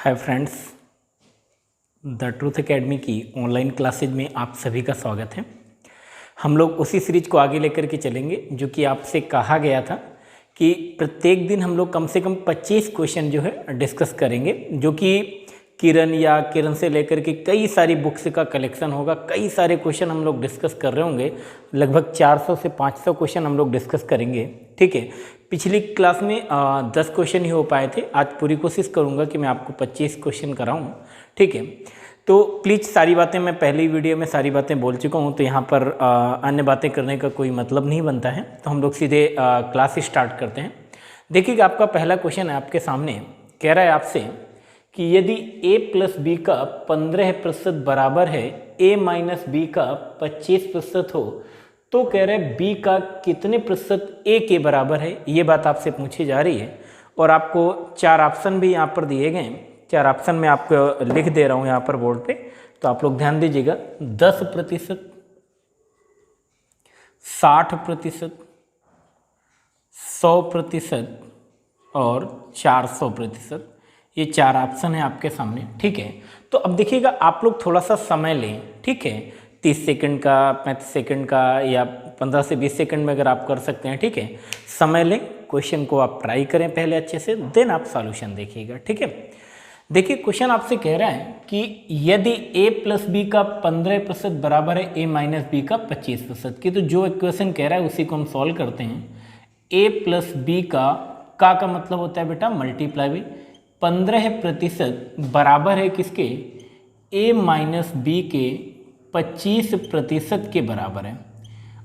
Hi friends, the truth academy की online classes में आप सभी का स्वागत है। हम लोग उसी सीरीज को आगे लेकर के चलेंगे जो कि आपसे कहा गया था कि प्रत्येक दिन हम लोग कम से कम 25 क्वेश्चन जो है डिस्कस करेंगे, जो कि किरण से लेकर के कई सारी बुक्स का कलेक्शन होगा। कई सारे क्वेश्चन हम लोग डिस्कस कर रहे होंगे, लगभग 400 से 500 क्वेश्चन हम लोग डिस्कस करेंगे। ठीक है, पिछली क्लास में 10 क्वेश्चन ही हो पाए थे। आज पूरी कोशिश करूंगा कि मैं आपको 25 क्वेश्चन कराऊं। ठीक है, तो प्लीज़ सारी बातें मैं पहली वीडियो में सारी बातें बोल चुका हूं, तो यहाँ पर अन्य बातें करने का कोई मतलब नहीं बनता है। तो हम लोग सीधे क्लास स्टार्ट करते हैं। देखिएगा, आपका पहला क्वेश्चन है आपके सामने, कह रहा है आपसे कि यदि a प्लस बी का 15% बराबर है a माइनस बी का 25% हो, तो कह रहे हैं b का कितने प्रतिशत a के बराबर है। ये बात आपसे पूछी जा रही है और आपको 4 ऑप्शन भी यहाँ पर दिए गए हैं। 4 ऑप्शन में आपको लिख दे रहा हूँ यहाँ पर बोर्ड पे, तो आप लोग ध्यान दीजिएगा। 10%, 60%, 100% और 400%, ये 4 ऑप्शन है आपके सामने। ठीक है, तो अब देखिएगा, आप लोग थोड़ा सा समय लें। ठीक है, 30 सेकंड का, 35 सेकंड का या 15 से 20 सेकंड में अगर आप कर सकते हैं। ठीक है, समय लें, क्वेश्चन को आप ट्राई करें पहले अच्छे से, देन आप सॉल्यूशन देखिएगा। ठीक है, देखिए क्वेश्चन आपसे कह रहा है कि यदि a प्लस बी का 15% बराबर है a माइनस बी का 25% की, तो जो इक्वेशन कह रहा है उसी को हम सॉल्व करते हैं। a प्लस बी का मतलब होता है बेटा मल्टीप्लाई बाई 15% बराबर है किसके, a माइनस बी के 25% के बराबर है।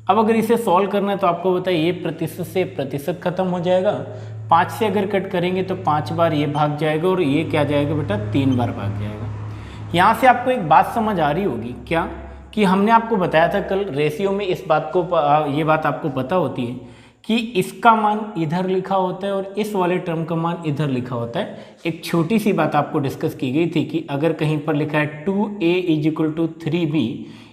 अब अगर इसे सॉल्व करना है तो आपको बताइए, ये प्रतिशत से प्रतिशत खत्म हो जाएगा। 5 से अगर कट करेंगे तो 5 बार ये भाग जाएगा और ये क्या जाएगा बेटा, 3 बार भाग जाएगा। यहाँ से आपको एक बात समझ आ रही होगी क्या, कि हमने आपको बताया था कल रेशियो में इस बात को, ये बात आपको पता होती है कि इसका मान इधर लिखा होता है और इस वाले टर्म का मान इधर लिखा होता है। एक छोटी सी बात आपको डिस्कस की गई थी कि अगर कहीं पर लिखा है 2a = 3b,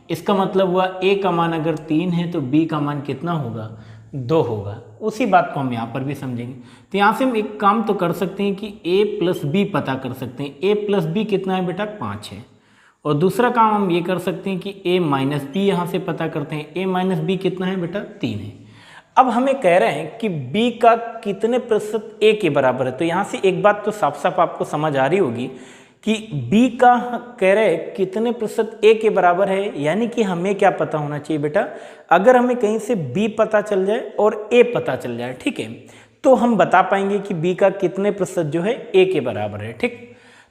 इसका मतलब हुआ a का मान अगर 3 है तो b का मान कितना होगा, 2 होगा। उसी बात को हम यहाँ पर भी समझेंगे। तो यहाँ से हम एक काम तो कर सकते हैं कि a प्लस बी पता कर सकते हैं। a प्लस बी कितना है बेटा, 5 है। और दूसरा काम हम ये कर सकते हैं कि a माइनस बी यहाँ से पता करते हैं। a माइनस बी कितना है बेटा, 3 है। अब हमें कह रहे हैं कि b का कितने प्रतिशत a के बराबर है। तो यहाँ से एक बात तो साफ साफ आपको समझ आ रही होगी कि b का कह रहे हैं कितने प्रतिशत a के बराबर है, यानी कि हमें क्या पता होना चाहिए बेटा, अगर हमें कहीं से b पता चल जाए और a पता चल जाए, ठीक है, तो हम बता पाएंगे कि b का कितने प्रतिशत जो है a के बराबर है। ठीक,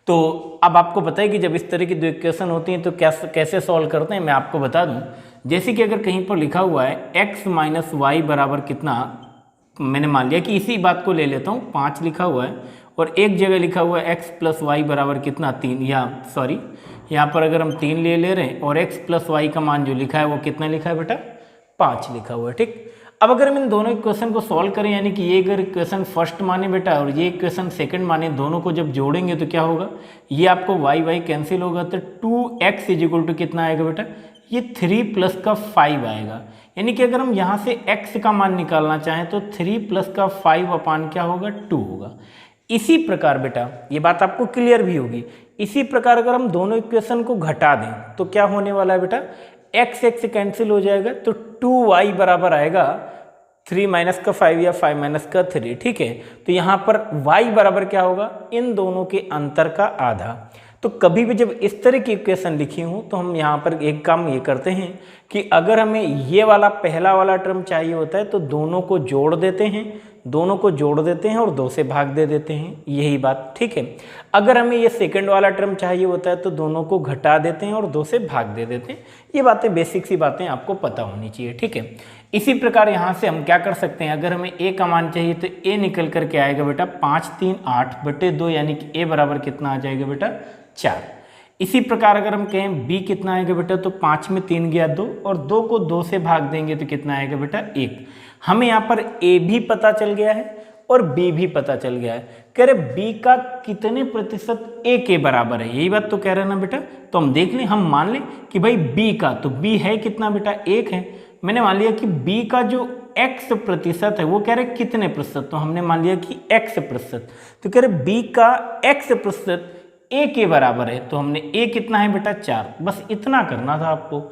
तो अब आपको बताइए कि जब इस तरह की 2 इक्वेशन होती हैं तो कैसे सॉल्व करते हैं, मैं आपको बता दूं। जैसे कि अगर कहीं पर लिखा हुआ है x माइनस वाई बराबर कितना, मैंने मान लिया कि इसी बात को ले लेता हूँ, 5 लिखा हुआ है और एक जगह लिखा हुआ है x प्लस वाई बराबर कितना, 3, या सॉरी यहाँ पर अगर हम 3 ले रहे हैं और x प्लस वाई का मान जो लिखा है वो कितना लिखा है बेटा, 5 लिखा हुआ है। ठीक, अब अगर हम इन दोनों इक्वेशन को सॉल्व करें, यानी कि ये अगर इक्वेशन फर्स्ट माने बेटा और ये इक्वेशन सेकंड माने, दोनों को जब जोड़ेंगे तो क्या होगा, ये आपको y कैंसिल होगा तो 2x = कितना आएगा बेटा, ये 3 प्लस का 5 आएगा। यानी कि अगर हम यहाँ से x का मान निकालना चाहें तो 3 प्लस का 5 अपान क्या होगा, 2 होगा। इसी प्रकार बेटा, ये बात आपको क्लियर भी होगी, इसी प्रकार अगर हम दोनों इक्वेशन को घटा दें तो क्या होने वाला है बेटा, x कैंसिल हो जाएगा तो 2y बराबर आएगा 3 माइनस का 5 या 5 माइनस का 3। ठीक है, तो यहाँ पर y बराबर क्या होगा, इन दोनों के अंतर का आधा। तो कभी भी जब इस तरह की इक्वेशन लिखी हूँ तो हम यहाँ पर एक काम ये करते हैं कि अगर हमें ये वाला पहला वाला टर्म चाहिए होता है तो दोनों को जोड़ देते हैं, दोनों को जोड़ देते हैं और 2 से भाग दे देते हैं, यही बात। ठीक है, अगर हमें ये सेकंड वाला टर्म चाहिए होता है तो दोनों को घटा देते हैं और 2 से भाग दे देते हैं। ये बातें बेसिक सी बातें आपको पता होनी चाहिए। ठीक है, इसी प्रकार यहाँ से हम क्या कर सकते हैं, अगर हमें a का मान चाहिए तो a निकल करके आएगा बेटा 5 3 8 बटे 2, यानी कि a बराबर कितना आ जाएगा बेटा, 4। इसी प्रकार अगर हम कहें b कितना आएगा बेटा, तो 5 में 3 गया 2 और 2 को 2 से भाग देंगे तो कितना आएगा बेटा, 1। हमें यहाँ पर a भी पता चल गया है और b भी पता चल गया है। कह रहे b का कितने प्रतिशत a के बराबर है, यही बात तो कह रहे हैं ना बेटा। तो हम देख लें, हम मान लें कि भाई b का, तो b है कितना बेटा, 1 है। मैंने मान लिया कि b का जो x प्रतिशत है वो कह रहे कितने प्रतिशत, तो हमने मान लिया कि x प्रतिशत। तो कह रहे b का x प्रतिशत a के बराबर है, तो हमने a कितना है बेटा 4, बस इतना करना था आपको।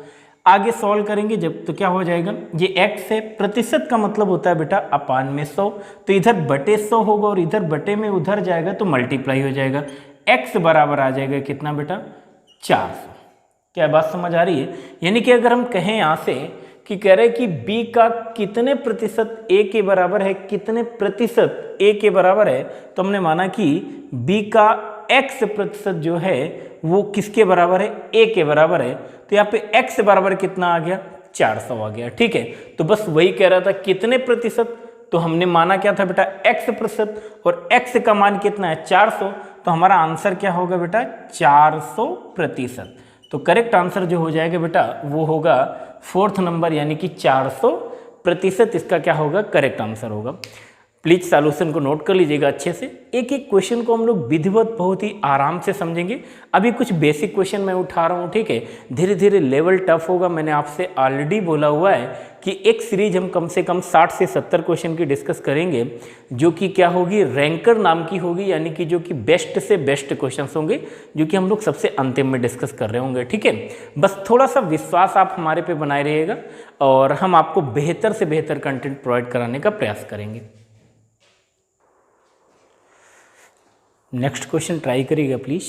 आगे सॉल्व करेंगे जब तो क्या हो जाएगा, ये x है, प्रतिशत का मतलब होता है बेटा अपान में 100, तो इधर बटे 100 होगा और इधर बटे में उधर जाएगा तो मल्टीप्लाई हो जाएगा। x बराबर आ जाएगा कितना बेटा 400। क्या बात समझ आ रही है? यानी कि अगर हम कहें यहाँ से कि कह रहे हैं कि b का कितने प्रतिशत a के बराबर है, कितने प्रतिशत a के बराबर है, तो हमने माना कि b का x प्रतिशत जो है वो किसके बराबर है, a के बराबर है, तो यहाँ पे x बराबर कितना आ गया 400 आ गया। ठीक है, तो बस वही कह रहा था कितने प्रतिशत, तो हमने माना क्या था बेटा x प्रतिशत, और x का मान कितना है 400, तो हमारा आंसर क्या होगा बेटा 400%। तो करेक्ट आंसर जो हो जाएगा बेटा वो होगा 4th नंबर, यानी कि 400%। इसका क्या होगा करेक्ट आंसर होगा। प्लीज सॉल्यूशन को नोट कर लीजिएगा अच्छे से। एक एक क्वेश्चन को हम लोग विधिवत बहुत ही आराम से समझेंगे। अभी कुछ बेसिक क्वेश्चन मैं उठा रहा हूँ, ठीक है, धीरे धीरे लेवल टफ होगा। मैंने आपसे ऑलरेडी बोला हुआ है कि एक सीरीज हम कम से कम 60 से 70 क्वेश्चन की डिस्कस करेंगे, जो कि क्या होगी, रैंकर नाम की होगी, यानी कि जो कि बेस्ट से बेस्ट क्वेश्चन होंगे, जो कि हम लोग सबसे अंतिम में डिस्कस कर रहे होंगे। ठीक है, बस थोड़ा सा विश्वास आप हमारे पे बनाए रहिएगा और हम आपको बेहतर से बेहतर कंटेंट प्रोवाइड कराने का प्रयास करेंगे। नेक्स्ट क्वेश्चन ट्राई करिएगा प्लीज़,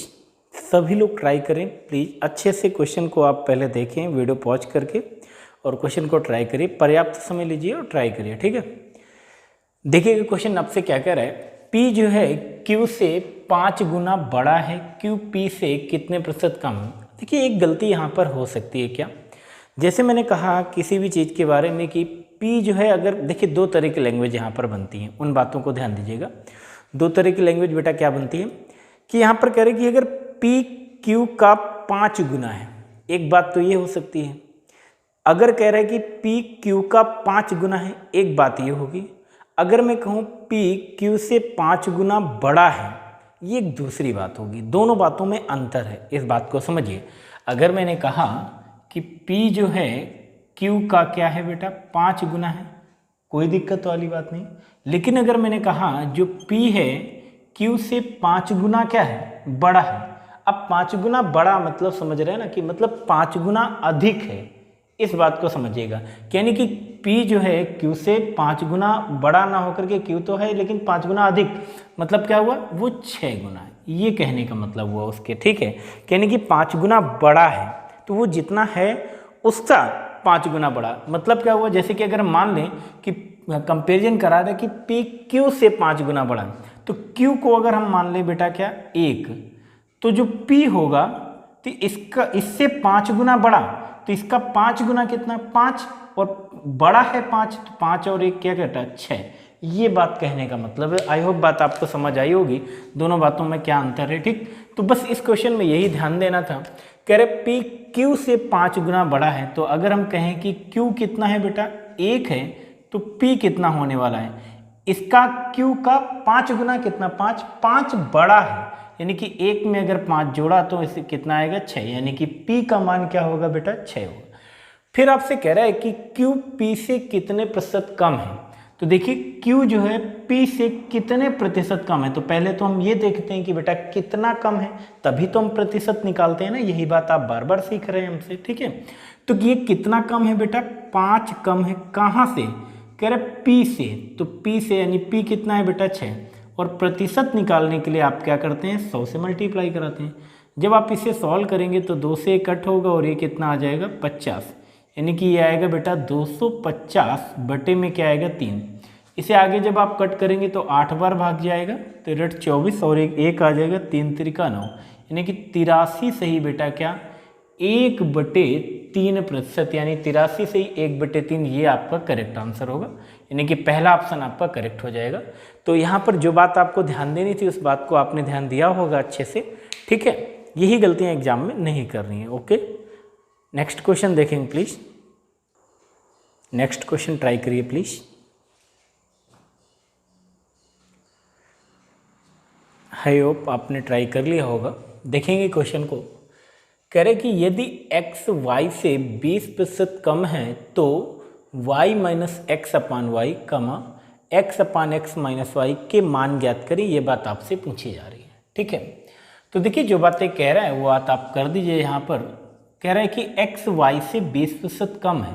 सभी लोग ट्राई करें प्लीज़। अच्छे से क्वेश्चन को आप पहले देखें वीडियो पॉज करके और क्वेश्चन को ट्राई करिए, पर्याप्त समय लीजिए और ट्राई करिए। ठीक है, देखिएगा क्वेश्चन आपसे क्या कह रहा है, P जो है Q से 5 गुना बड़ा है, Q P से कितने प्रतिशत कम है। देखिए एक गलती यहाँ पर हो सकती है क्या, जैसे मैंने कहा किसी भी चीज़ के बारे में कि P जो है, अगर देखिए 2 तरह की लैंग्वेज यहाँ पर बनती हैं, उन बातों को ध्यान दीजिएगा। 2 तरह की लैंग्वेज बेटा क्या बनती है कि यहाँ पर कह रहे कि अगर P Q का 5 गुना है, एक बात तो ये हो सकती है। अगर कह रहा है कि P Q का 5 गुना है, एक बात ये होगी। अगर मैं कहूँ P Q से 5 गुना बड़ा है, ये एक दूसरी बात होगी। दोनों बातों में अंतर है, इस बात को समझिए। अगर मैंने कहा कि P जो है Q का क्या है बेटा 5 गुना है, कोई दिक्कत वाली बात नहीं। लेकिन अगर मैंने कहा जो P है Q से 5 गुना क्या है, बड़ा है। अब 5 गुना बड़ा मतलब समझ रहे हैं ना, कि मतलब 5 गुना अधिक है, इस बात को समझिएगा। यानी कि P जो है Q से 5 गुना बड़ा ना होकर के, Q तो है लेकिन 5 गुना अधिक, मतलब क्या हुआ, वो 6 गुना है, ये कहने का मतलब हुआ उसके। ठीक है, यानी कि 5 गुना बड़ा है, तो वो जितना है उसका 5 गुना बड़ा, मतलब क्या हुआ, जैसे कि अगर मान लें कि कंपेरिजन करा रहे कि P Q से 5 गुना बड़ा, तो Q को अगर हम मान लें बेटा क्या 1, तो जो P होगा तो इसका इससे 5 गुना बड़ा, तो इसका 5 गुना कितना 5, और बड़ा है 5, तो 5 और 1 क्या कहता है 6। ये बात कहने का मतलब है। आई होप बात आपको समझ आई होगी, दोनों बातों में क्या अंतर है। ठीक, तो बस इस क्वेश्चन में यही ध्यान देना था। कह रहे P Q से 5 गुना बड़ा है, तो अगर हम कहें कि Q कितना है बेटा 1 है, तो P कितना होने वाला है, इसका Q का 5 गुना कितना 5, 5 बड़ा है, यानी कि 1 में अगर 5 जोड़ा तो इसे कितना आएगा 6, यानी कि P का मान क्या होगा बेटा 6 होगा। फिर आपसे कह रहा है कि Q P से कितने प्रतिशत कम है, तो देखिए Q जो है P से कितने प्रतिशत कम है, तो पहले तो हम ये देखते हैं कि बेटा कितना कम है, तभी तो हम प्रतिशत निकालते हैं ना। यही बात आप बार बार सीख रहे हैं हमसे। ठीक है, तो ये कितना कम है बेटा 5 कम है, कहाँ से, कह रहे P से, तो P से यानी P कितना है बेटा 6, और प्रतिशत निकालने के लिए आप क्या करते हैं 100 से मल्टीप्लाई कराते हैं। जब आप इसे सॉल्व करेंगे तो 2 से कट होगा और ये कितना आ जाएगा 50, यानी कि ये आएगा बेटा 250 बटे में क्या आएगा 3। इसे आगे जब आप कट करेंगे तो 8 बार भाग जाएगा, तो रेट 24 और एक आ जाएगा 3 त्रिका 9, यानी कि 83 सही बेटा क्या 1/3%, यानी 83 से 1/3, ये आपका करेक्ट आंसर होगा, यानी कि पहला ऑप्शन आपका करेक्ट हो जाएगा। तो यहाँ पर जो बात आपको ध्यान देनी थी उस बात को आपने ध्यान दिया होगा अच्छे से। ठीक है, यही गलतियाँ एग्जाम में नहीं करनी है। ओके, नेक्स्ट क्वेश्चन देखेंगे प्लीज। नेक्स्ट क्वेश्चन ट्राई करिए प्लीज। आई होप आपने ट्राई कर लिया होगा। देखेंगे क्वेश्चन को, कह रहे कि यदि x y से 20% कम है तो y minus x upon y x अपान एक्स माइनस वाई के मान ज्ञात करें। ये बात आपसे पूछी जा रही है। ठीक है, तो देखिए जो बातें कह रहा है वो बात आप कर दीजिए। यहाँ पर कह रहा है कि x y से 20% कम है,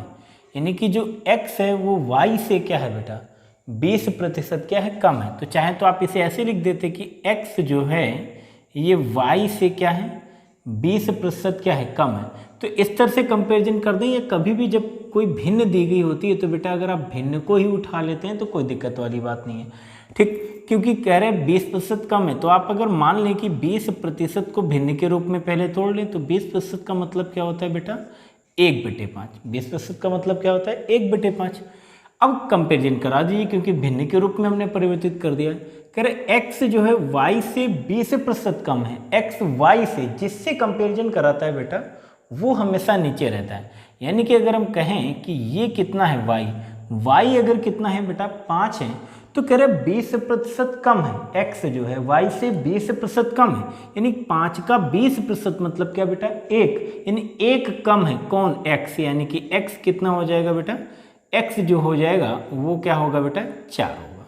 यानी कि जो x है वो y से क्या है बेटा 20% क्या है कम है। तो चाहे तो आप इसे ऐसे लिख देते कि x जो है ये y से क्या है 20% क्या है कम है। तो इस तरह से कंपैरिजन कर दें, या कभी भी जब कोई भिन्न दी गई होती है तो बेटा अगर आप भिन्न को ही उठा लेते हैं तो कोई दिक्कत वाली बात नहीं है, ठीक। क्योंकि कह रहे हैं 20% कम है, तो आप अगर मान लें कि 20% को भिन्न के रूप में पहले तोड़ लें तो 20% का मतलब क्या होता है बेटा 1/5। 20% का मतलब क्या होता है 1/5। अब कंपेरिजन करा दीजिए, क्योंकि भिन्न के रूप में हमने परिवर्तित कर दिया है। कह रहे x जो है y से 20% कम है, x y से जिससे कंपेरिजन कराता है बेटा वो हमेशा नीचे रहता है। यानी कि अगर हम कहें कि ये कितना है y अगर कितना है बेटा 5 है, तो कह रहे 20% कम है, x जो है y से 20% कम है, यानी 5 का 20% मतलब क्या बेटा 1, यानी 1 कम है कौन x, यानी कि x कितना हो जाएगा बेटा x जो हो जाएगा वो क्या होगा बेटा 4 होगा।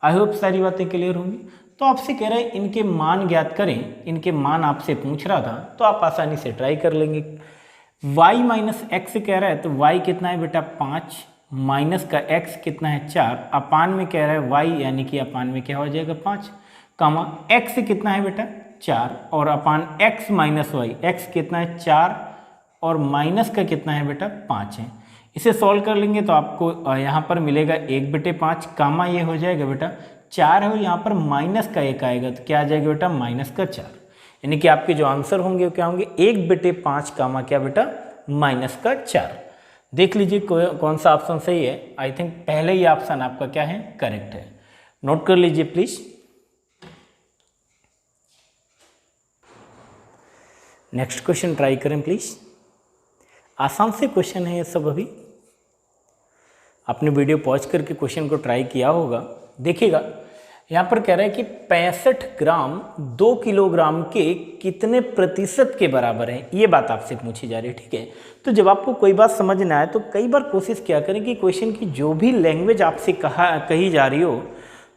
आई होप सारी बातें क्लियर होंगी। तो आपसे कह रहे हैं इनके मान ज्ञात करें, इनके मान आपसे पूछ रहा था तो आप आसानी से ट्राई कर लेंगे। y माइनस एक्स कह रहा है तो y कितना है बेटा 5, माइनस का x कितना है 4, अपान में कह रहा है y यानी कि अपान में क्या हो जाएगा 5, कामा x कितना है बेटा 4 और अपान x माइनस y, x कितना है 4 और माइनस का कितना है बेटा 5 है। इसे सॉल्व कर लेंगे तो आपको यहाँ पर मिलेगा 1/5, कामा ये हो जाएगा बेटा 4 है और यहाँ पर माइनस का 1 आएगा तो क्या आ जाएगा बेटा माइनस का 4, यानी कि आपके जो आंसर होंगे वो क्या होंगे 1/5 कामा क्या बेटा माइनस का 4। देख लीजिए कौन सा ऑप्शन सही है। आई थिंक पहले ही ऑप्शन आपका क्या है करेक्ट है, नोट कर लीजिए प्लीज। नेक्स्ट क्वेश्चन ट्राई करें प्लीज। आसान से क्वेश्चन है ये सब, अभी आपने वीडियो पॉज करके क्वेश्चन को ट्राई किया होगा। देखिएगा यहाँ पर कह रहा है कि 65 ग्राम 2 किलोग्राम के कितने प्रतिशत के बराबर है, ये बात आपसे पूछी जा रही है, ठीक है। तो जब आपको कोई बात समझ ना आए तो कई बार कोशिश क्या करें कि क्वेश्चन की जो भी लैंग्वेज आपसे कही जा रही हो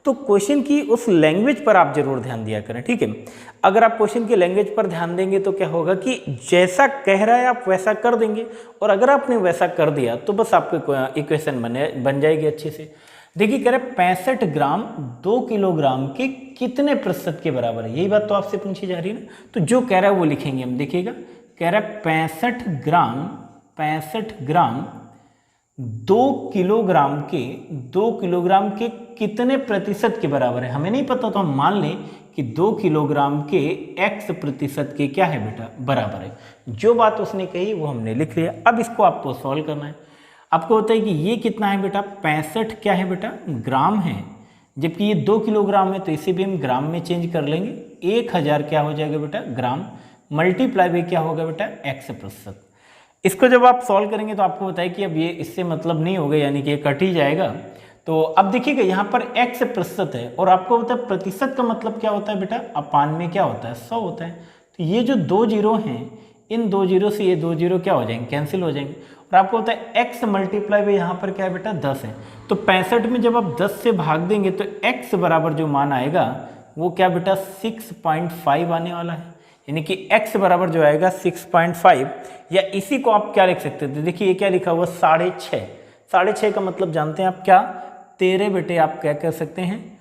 तो क्वेश्चन की उस लैंग्वेज पर आप जरूर ध्यान दिया करें, ठीक है। अगर आप क्वेश्चन की लैंग्वेज पर ध्यान देंगे तो क्या होगा कि जैसा कह रहा है आप वैसा कर देंगे, और अगर आपने वैसा कर दिया तो बस आपको इक्वेशन बन जाएगी अच्छे से। देखिए कह रहे 65 ग्राम 2 किलोग्राम के कितने प्रतिशत के बराबर है, यही बात तो आपसे पूछी जा रही है ना। तो जो कह रहा है वो लिखेंगे हम। देखिएगा कह रहा है 65 ग्राम 2 किलोग्राम के कितने प्रतिशत के बराबर है। हमें नहीं पता तो हम मान लें कि 2 किलोग्राम के x प्रतिशत के क्या है बेटा बराबर है। जो बात उसने कही वो हमने लिख लिया। अब इसको आपको सॉल्व करना है। आपको होता है कि ये कितना है बेटा 65 क्या है बेटा ग्राम है, जबकि ये 2 किलोग्राम है तो इसे भी हम ग्राम में चेंज कर लेंगे। 1000 क्या हो जाएगा बेटा ग्राम, मल्टीप्लाई बाई क्या होगा बेटा x प्रतिशत। इसको जब आप सॉल्व करेंगे तो आपको बताया कि अब ये इससे मतलब नहीं होगा, यानी कि ये कट ही जाएगा। तो अब देखिएगा यहाँ पर x प्रतिशत है और आपको पता है प्रतिशत का मतलब क्या होता है बेटा अपान में क्या होता है 100 होता है। तो ये जो 2 जीरो हैं इन 2 जीरो से ये 2 जीरो क्या हो जाएंगे कैंसिल हो जाएंगे, और आपको होता है x मल्टीप्लाई बाई यहाँ पर क्या है बेटा 10 है। तो 65 में जब आप 10 से भाग देंगे तो x बराबर जो मान आएगा वो क्या बेटा 6.5 आने वाला है, यानी कि x बराबर जो आएगा 6.5। या इसी को आप क्या लिख सकते थे, देखिए ये क्या लिखा हुआ 6.5, 6.5 का मतलब जानते हैं आप क्या 13 बेटे आप क्या कर सकते हैं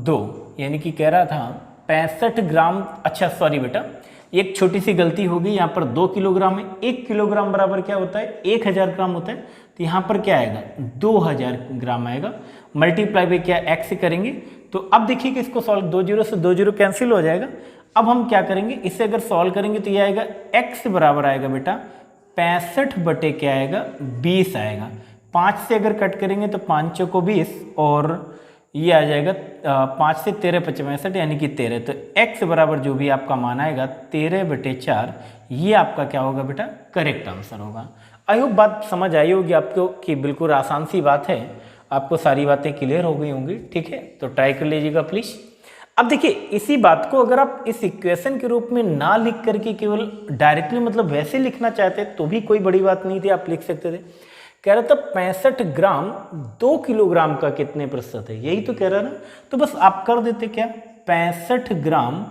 2, यानी कि कह रहा था 65 ग्राम, अच्छा सॉरी बेटा एक छोटी सी गलती होगी, यहाँ पर 2 किलोग्राम है, 1 किलोग्राम बराबर क्या होता है 1000 ग्राम होता है, तो यहाँ पर क्या आएगा 2000 ग्राम आएगा, मल्टीप्लाई बाई क्या x करेंगे। तो अब देखिए कि इसको सॉल्व 2 जीरो से 2 जीरो कैंसिल हो जाएगा। अब हम क्या करेंगे इसे अगर सॉल्व करेंगे तो ये आएगा x बराबर आएगा बेटा 65 बटे क्या आएगा 20 आएगा। 5 से अगर कट करेंगे तो 5 चौको 20 और ये आ जाएगा 5 से 13 65 यानी कि 13। तो x बराबर जो भी आपका मान आएगा 13/4, ये आपका क्या होगा बेटा करेक्ट आंसर होगा। आई होप बात समझ आई होगी आपको कि बिल्कुल आसान सी बात है, आपको सारी बातें क्लियर हो गई होंगी, ठीक है। तो ट्राई कर लीजिएगा प्लीज। अब देखिए इसी बात को अगर आप इस इक्वेशन के रूप में ना लिख करके केवल डायरेक्टली मतलब वैसे लिखना चाहते तो भी कोई बड़ी बात नहीं थी, आप लिख सकते थे। कह रहा था 65 ग्राम 2 किलोग्राम का कितने प्रतिशत है, यही तो कह रहा ना। तो बस आप कर देते क्या 65 ग्राम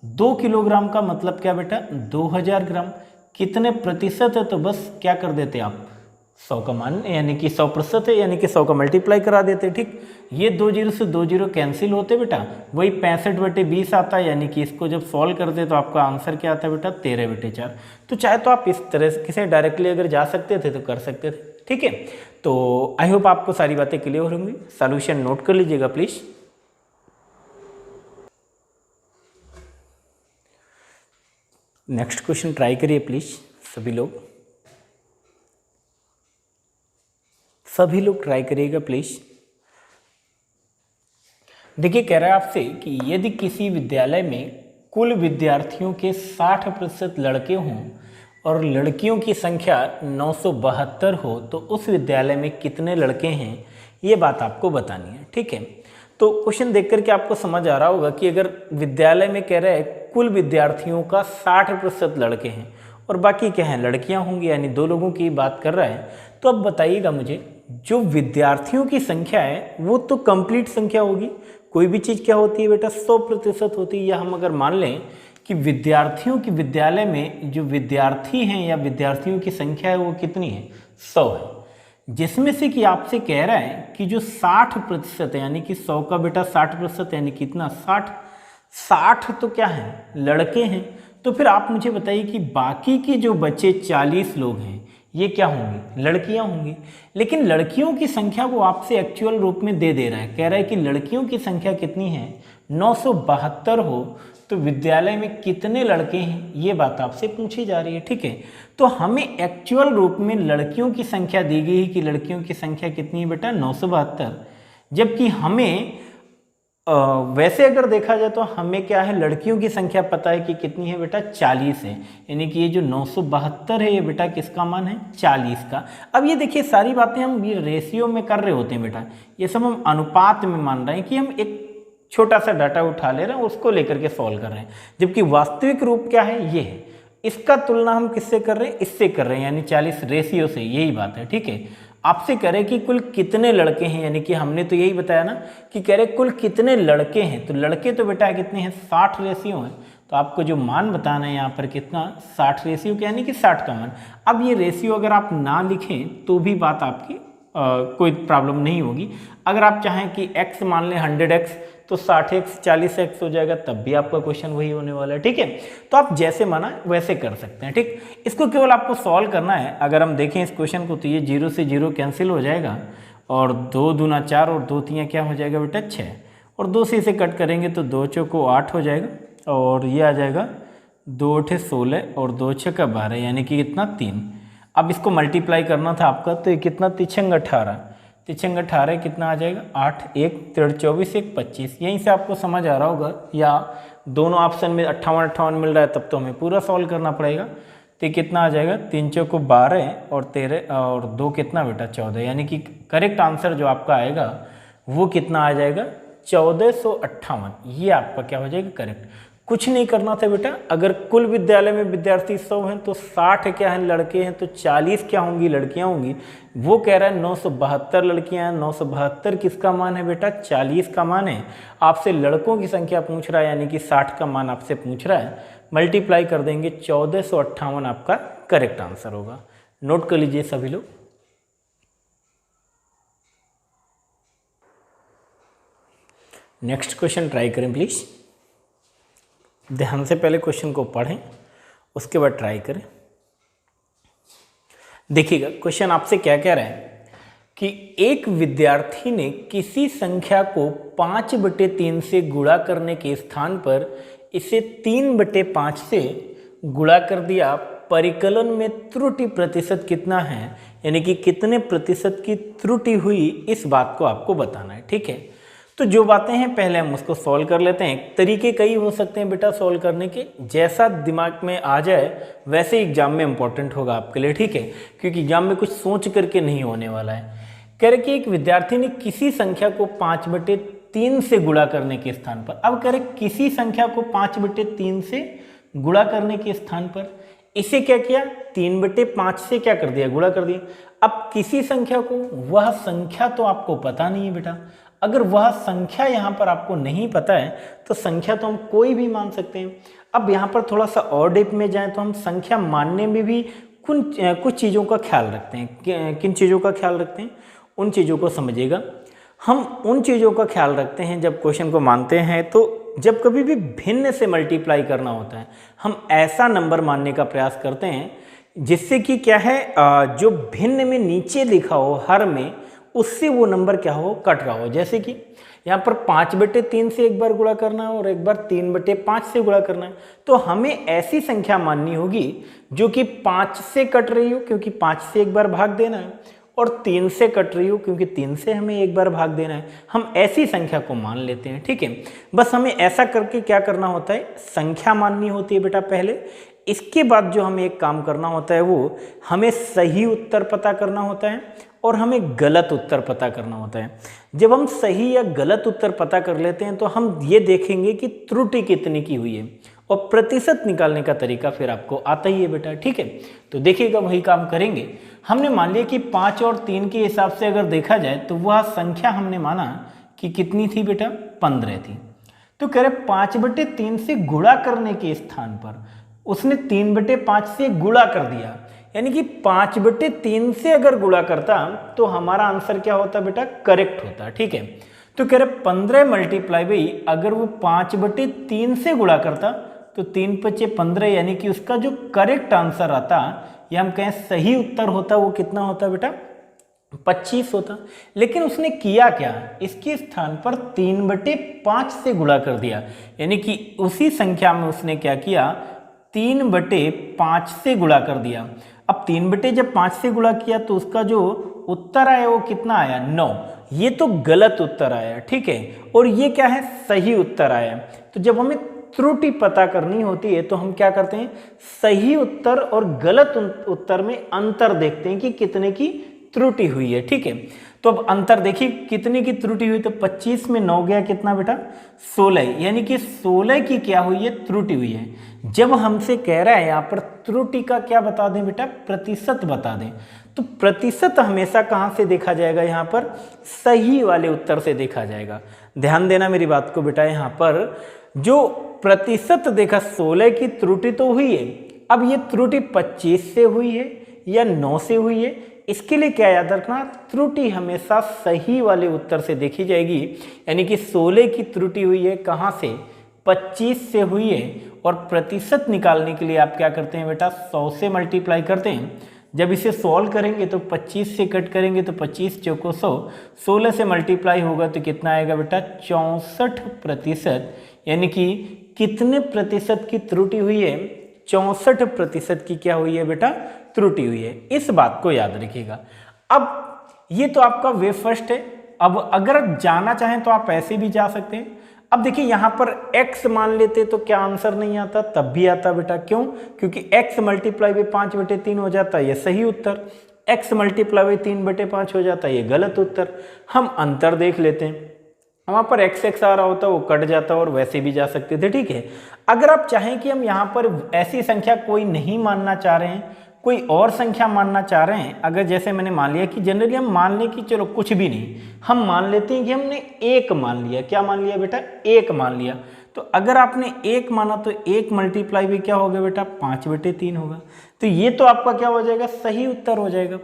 2 किलोग्राम का मतलब क्या बेटा 2000 ग्राम। कितने प्रतिशत है तो बस क्या कर देते आप 100 का मान यानी कि 100% है यानी कि 100 का मल्टीप्लाई करा देते। ठीक, ये 2 जीरो से 2 जीरो कैंसिल होते बेटा, वही 65/20 आता है। यानी कि इसको जब सॉल्व करते तो आपका आंसर क्या आता है बेटा 13/4। तो चाहे तो आप इस तरह से डायरेक्टली अगर जा सकते थे तो कर सकते थे। ठीक है, तो आई होप आपको सारी बातें क्लियर होंगी। सॉल्यूशन नोट कर लीजिएगा प्लीज। नेक्स्ट क्वेश्चन ट्राई करिए प्लीज सभी लोग ट्राई करिएगा प्लीज। देखिए कह रहा है आपसे कि यदि किसी विद्यालय में कुल विद्यार्थियों के 60% लड़के हों और लड़कियों की संख्या 972 हो तो उस विद्यालय में कितने लड़के हैं, ये बात आपको बतानी है। ठीक है, तो क्वेश्चन देख करके आपको समझ आ रहा होगा कि अगर विद्यालय में कह रहे हैं कुल विद्यार्थियों का 60% लड़के हैं और बाकी क्या है लड़कियां होंगी, यानी 2 लोगों की बात कर रहा है, तो अब बताइएगा मुझे जो विद्यार्थियों की संख्या है वो तो कंप्लीट संख्या होगी। कोई भी चीज़ क्या होती है बेटा 100% होती है। या हम अगर मान लें कि विद्यार्थियों की विद्यालय में जो विद्यार्थी हैं या विद्यार्थियों की संख्या है वो कितनी है 100 है, जिसमें से कि आपसे कह रहा है कि जो 60% है यानी कि 100 का बेटा 60% यानी कितना 60 तो क्या है लड़के हैं। तो फिर आप मुझे बताइए कि बाकी के जो बचे 40 लोग हैं ये क्या होंगे लड़कियां होंगी। लेकिन लड़कियों की संख्या वो आपसे एक्चुअल रूप में दे रहा है, कह रहा है कि लड़कियों की संख्या कितनी है 972 हो तो विद्यालय में कितने लड़के हैं ये बात आपसे पूछी जा रही है। ठीक है, तो हमें एक्चुअल रूप में लड़कियों की संख्या दी गई है कि लड़कियों की संख्या कितनी है बेटा 972, जबकि हमें वैसे अगर देखा जाए तो हमें क्या है लड़कियों की संख्या पता है कि कितनी है बेटा 40 है। यानी कि ये जो 972 है ये बेटा किसका मान है 40 का। अब ये देखिए सारी बातें हम ये रेशियो में कर रहे होते हैं बेटा, ये सब हम अनुपात में मान रहे हैं कि हम एक छोटा सा डाटा उठा ले रहे हैं उसको लेकर के सॉल्व कर रहे हैं, जबकि वास्तविक रूप क्या है ये है। इसका तुलना हम किससे कर रहे हैं इससे कर रहे हैं यानी 40 रेशियो से, यही बात है। ठीक है, आपसे कह रहे कि कुल कितने लड़के हैं, यानी कि हमने तो यही बताया ना कि कह रहे कुल कितने लड़के हैं, तो लड़के तो बेटा कितने हैं 60 रेशियो हैं। तो आपको जो मान बताना है यहाँ पर कितना 60 रेशियो के यानी कि 60 का मान। अब ये रेशियो अगर आप ना लिखें तो भी बात आपकी कोई प्रॉब्लम नहीं होगी। अगर आप चाहें कि x मान लें 100x तो 60x 40x हो जाएगा, तब भी आपका क्वेश्चन वही होने वाला है। ठीक है, तो आप जैसे माना वैसे कर सकते हैं। ठीक, इसको केवल आपको सॉल्व करना है। अगर हम देखें इस क्वेश्चन को तो ये 0 से 0 कैंसिल हो जाएगा और 2 दूना 4 और 2 3 क्या हो जाएगा बेटा 6 और 2 से इसे कट करेंगे तो 2 चौको 8 हो जाएगा और ये आ जाएगा 2 8 16 और 2 6 12 यानी कि कितना 3। अब इसको मल्टीप्लाई करना था आपका तो ये कितना 3 18 18 कितना आ जाएगा 8 1 3 24 1 25। यहीं से आपको समझ आ रहा होगा, या दोनों ऑप्शन में 58 58 मिल रहा है तब तो हमें पूरा सॉल्व करना पड़ेगा। तो कितना आ जाएगा 3 चौको 12 और 13 और 2 कितना बेटा 14, यानी कि करेक्ट आंसर जो आपका आएगा वो कितना आ जाएगा 1458। ये आपका क्या हो जाएगा करेक्ट। कुछ नहीं करना था बेटा, अगर कुल विद्यालय में विद्यार्थी 100 हैं तो 60 क्या हैं लड़के हैं तो 40 क्या होंगी लड़कियां होंगी। वो कह रहा है 972 लड़कियां हैं, 972 किसका मान है बेटा 40 का मान है। आपसे लड़कों की संख्या पूछ रहा है यानी कि 60 का मान आपसे पूछ रहा है, मल्टीप्लाई कर देंगे 1458 आपका करेक्ट आंसर होगा। नोट कर लीजिए सभी लोग। नेक्स्ट क्वेश्चन ट्राई करें प्लीज, ध्यान से पहले क्वेश्चन को पढ़ें उसके बाद ट्राई करें। देखिएगा क्वेश्चन आपसे क्या कह रहा है कि एक विद्यार्थी ने किसी संख्या को 5/3 से गुणा करने के स्थान पर इसे 3/5 से गुणा कर दिया। परिकलन में त्रुटि प्रतिशत कितना है, यानी कि कितने प्रतिशत की त्रुटि हुई, इस बात को आपको बताना है। ठीक है, तो जो बातें हैं पहले हम उसको सॉल्व कर लेते हैं। तरीके कई हो सकते हैं बेटा सॉल्व करने के, जैसा दिमाग में आ जाए वैसे एग्जाम में इंपॉर्टेंट होगा आपके लिए। ठीक है, क्योंकि एग्जाम में कुछ सोच करके नहीं होने वाला है। कह रहे कि एक विद्यार्थी ने किसी संख्या को 5/3 से गुणा करने के स्थान पर, अब कह रहे किसी संख्या को 5/3 से गुणा करने के स्थान पर इसे क्या किया 3/5 से क्या कर दिया गुणा कर दिया। अब किसी संख्या को, वह संख्या तो आपको पता नहीं है बेटा, अगर वह संख्या यहाँ पर आपको नहीं पता है तो संख्या तो हम कोई भी मान सकते हैं। अब यहाँ पर थोड़ा सा और डीप में जाएं तो हम संख्या मानने में भी कुछ चीज़ों का ख्याल रखते हैं। किन चीज़ों का ख्याल रखते हैं, उन चीज़ों को समझिएगा। हम उन चीज़ों का ख्याल रखते हैं जब क्वेश्चन को मानते हैं तो जब कभी भी भिन्न से मल्टीप्लाई करना होता है, हम ऐसा नंबर मानने का प्रयास करते हैं जिससे कि क्या है, जो भिन्न में नीचे लिखा हो हर में, उससे वो नंबर क्या हो, कट रहा हो। जैसे कि यहाँ पर 5/3 से एक बार गुणा करना है और एक बार 3/5 से गुणा करना है, तो हमें ऐसी संख्या माननी होगी जो कि 5 से कट रही हो क्योंकि 5 से एक बार भाग देना है, और 3 से कट रही हो क्योंकि 3 से हमें एक बार भाग देना है। हम ऐसी संख्या को मान लेते हैं, ठीक है। बस हमें ऐसा करके क्या करना होता है, संख्या माननी होती है बेटा पहले। इसके बाद जो हमें एक काम करना होता है वो हमें सही उत्तर पता करना होता है और हमें गलत उत्तर पता करना होता है। जब हम सही या गलत उत्तर पता कर लेते हैं तो हम ये देखेंगे कि त्रुटि कितनी की हुई है, और प्रतिशत निकालने का तरीका फिर आपको आता ही है बेटा, ठीक है। तो देखिएगा वही काम करेंगे। हमने मान लिया कि 5 और 3 के हिसाब से अगर देखा जाए तो वह संख्या हमने माना कि कितनी थी बेटा, 15 थी। तो कह रहे 5/3 से गुणा करने के स्थान पर उसने 3/5 से गुणा कर दिया, यानी कि 5/3 से अगर गुणा करता तो हमारा आंसर क्या होता बेटा, करेक्ट होता, ठीक है। तो कह रहे 15 मल्टीप्लाई बाई, अगर वो 5/3 से गुणा करता तो 3 × 5 = 15, यानी कि उसका जो करेक्ट आंसर आता या हम कहें सही उत्तर होता वो कितना होता बेटा, 25 होता। लेकिन उसने किया क्या, इसके स्थान पर 3/5 से गुणा कर दिया, यानी कि उसी संख्या में उसने क्या किया, 3/5 से गुणा कर दिया। अब 3/5 से गुणा किया तो उसका जो उत्तर आया वो कितना आया, 9। ये तो गलत उत्तर आया, ठीक है, और ये क्या है, सही उत्तर आया। तो जब हमें त्रुटि पता करनी होती है तो हम क्या करते हैं, सही उत्तर और गलत उत्तर में अंतर देखते हैं कि कितने की त्रुटि हुई है, ठीक है। तो अब अंतर देखिए कितने की त्रुटि हुई, तो 25 में 9 गया कितना बेटा, 16, यानी कि 16 की क्या हुई है, त्रुटि हुई है। जब हमसे कह रहा है यहाँ पर त्रुटि का क्या बता दें बेटा, प्रतिशत बता दें, तो प्रतिशत हमेशा कहाँ से देखा जाएगा, यहाँ पर सही वाले उत्तर से देखा जाएगा। ध्यान देना मेरी बात को बेटा, यहाँ पर जो प्रतिशत देखा, 16 की त्रुटि तो हुई है, अब ये त्रुटि 25 से हुई है या 9 से हुई है, इसके लिए क्या याद रखना, त्रुटि हमेशा सही वाले उत्तर से देखी जाएगी। यानी कि 16 की त्रुटि हुई है कहाँ से, 25 से हुई है, और प्रतिशत निकालने के लिए आप क्या करते हैं बेटा, 100 से मल्टीप्लाई करते हैं। जब इसे सॉल्व करेंगे तो 25 से कट करेंगे तो 25 चौको 100, 16 से मल्टीप्लाई होगा तो कितना आएगा बेटा, 64%। यानी कि कितने प्रतिशत की त्रुटि हुई है, 64% की क्या हुई है बेटा, त्रुटि हुई है। इस बात को याद रखिएगा। अब ये तो आपका वे फर्स्ट है। अब अगर जाना चाहें तो आप ऐसे भी जा सकते हैं। अब देखिए यहाँ पर x मान लेते तो क्या आंसर नहीं आता, तब भी आता बेटा। क्यों, क्योंकि x मल्टीप्लाई बाई 5/3 हो जाता है, ये सही उत्तर। x मल्टीप्लाई बाई 3/5 हो जाता है, ये गलत उत्तर। हम अंतर देख लेते हैं, वहाँ पर x आ रहा होता, वो कट जाता और वैसे भी जा सकते थे, ठीक है। अगर आप चाहें कि हम यहाँ पर ऐसी संख्या कोई नहीं मानना चाह रहे हैं, कोई और संख्या मानना चाह रहे हैं, अगर जैसे मैंने मान लिया कि जनरली हम मान लें कि चलो कुछ भी नहीं, हम मान लेते हैं कि हमने 1 मान लिया। क्या मान लिया बेटा, 1 मान लिया। तो अगर आपने 1 माना तो 1 मल्टीप्लाई भी क्या होगा बेटा, 5/3 होगा। तो ये तो आपका क्या हो जाएगा, सही उत्तर हो जाएगा।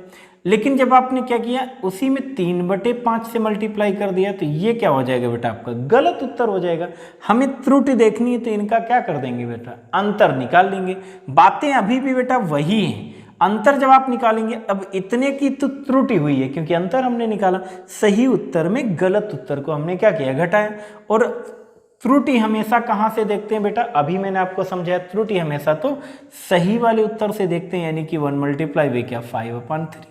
लेकिन जब आपने क्या किया, उसी में 3/5 से मल्टीप्लाई कर दिया, तो ये क्या हो जाएगा बेटा, आपका गलत उत्तर हो जाएगा। हमें त्रुटि देखनी है तो इनका क्या कर देंगे बेटा, अंतर निकाल लेंगे। बातें अभी भी बेटा वही हैं, अंतर जब आप निकालेंगे, अब इतने की तो त्रुटि हुई है क्योंकि अंतर हमने निकाला, सही उत्तर में गलत उत्तर को हमने क्या किया, घटाया। और त्रुटि हमेशा कहाँ से देखते हैं बेटा, अभी मैंने आपको समझाया, त्रुटि हमेशा तो सही वाले उत्तर से देखते हैं, यानी कि 1 मल्टीप्लाई बाई क्या, 5/3।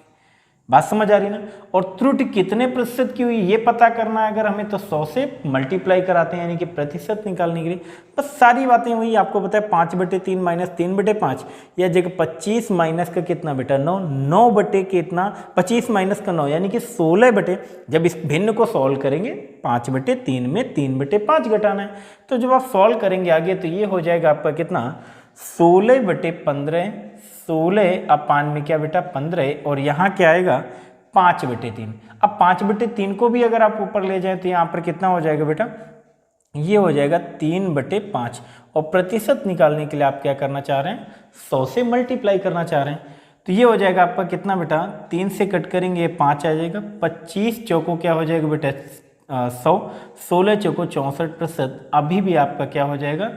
बात समझ आ रही ना। और त्रुटि कितने प्रतिशत की हुई ये पता करना है अगर हमें, तो 100 से मल्टीप्लाई कराते हैं, यानी कि प्रतिशत निकालने के लिए। बस सारी बातें वही आपको पता है, 5/3 माइनस 3/5, या जगह 25 माइनस का कितना बेटा, 9, 9 बटे कितना, 25 माइनस का 9, यानी कि 16 बटे। जब इस भिन्न को सॉल्व करेंगे, 5/3 में 3/5 घटाना है, तो जब आप सॉल्व करेंगे आगे तो ये हो जाएगा आपका कितना, 16/15, 16 अपान में क्या बेटा, 15, और यहाँ क्या आएगा, 5/3। अब 5/3 को भी अगर आप ऊपर ले जाएं तो यहाँ पर कितना हो जाएगा बेटा, ये हो जाएगा 3/5। और प्रतिशत निकालने के लिए आप क्या करना चाह रहे हैं, 100 से मल्टीप्लाई करना चाह रहे हैं। तो ये हो जाएगा आपका कितना बेटा, 3 से कट करेंगे 5 आ जाएगा, 25 चौको क्या हो जाएगा बेटा 100, 16 चौको 64%। अभी भी आपका क्या हो जाएगा,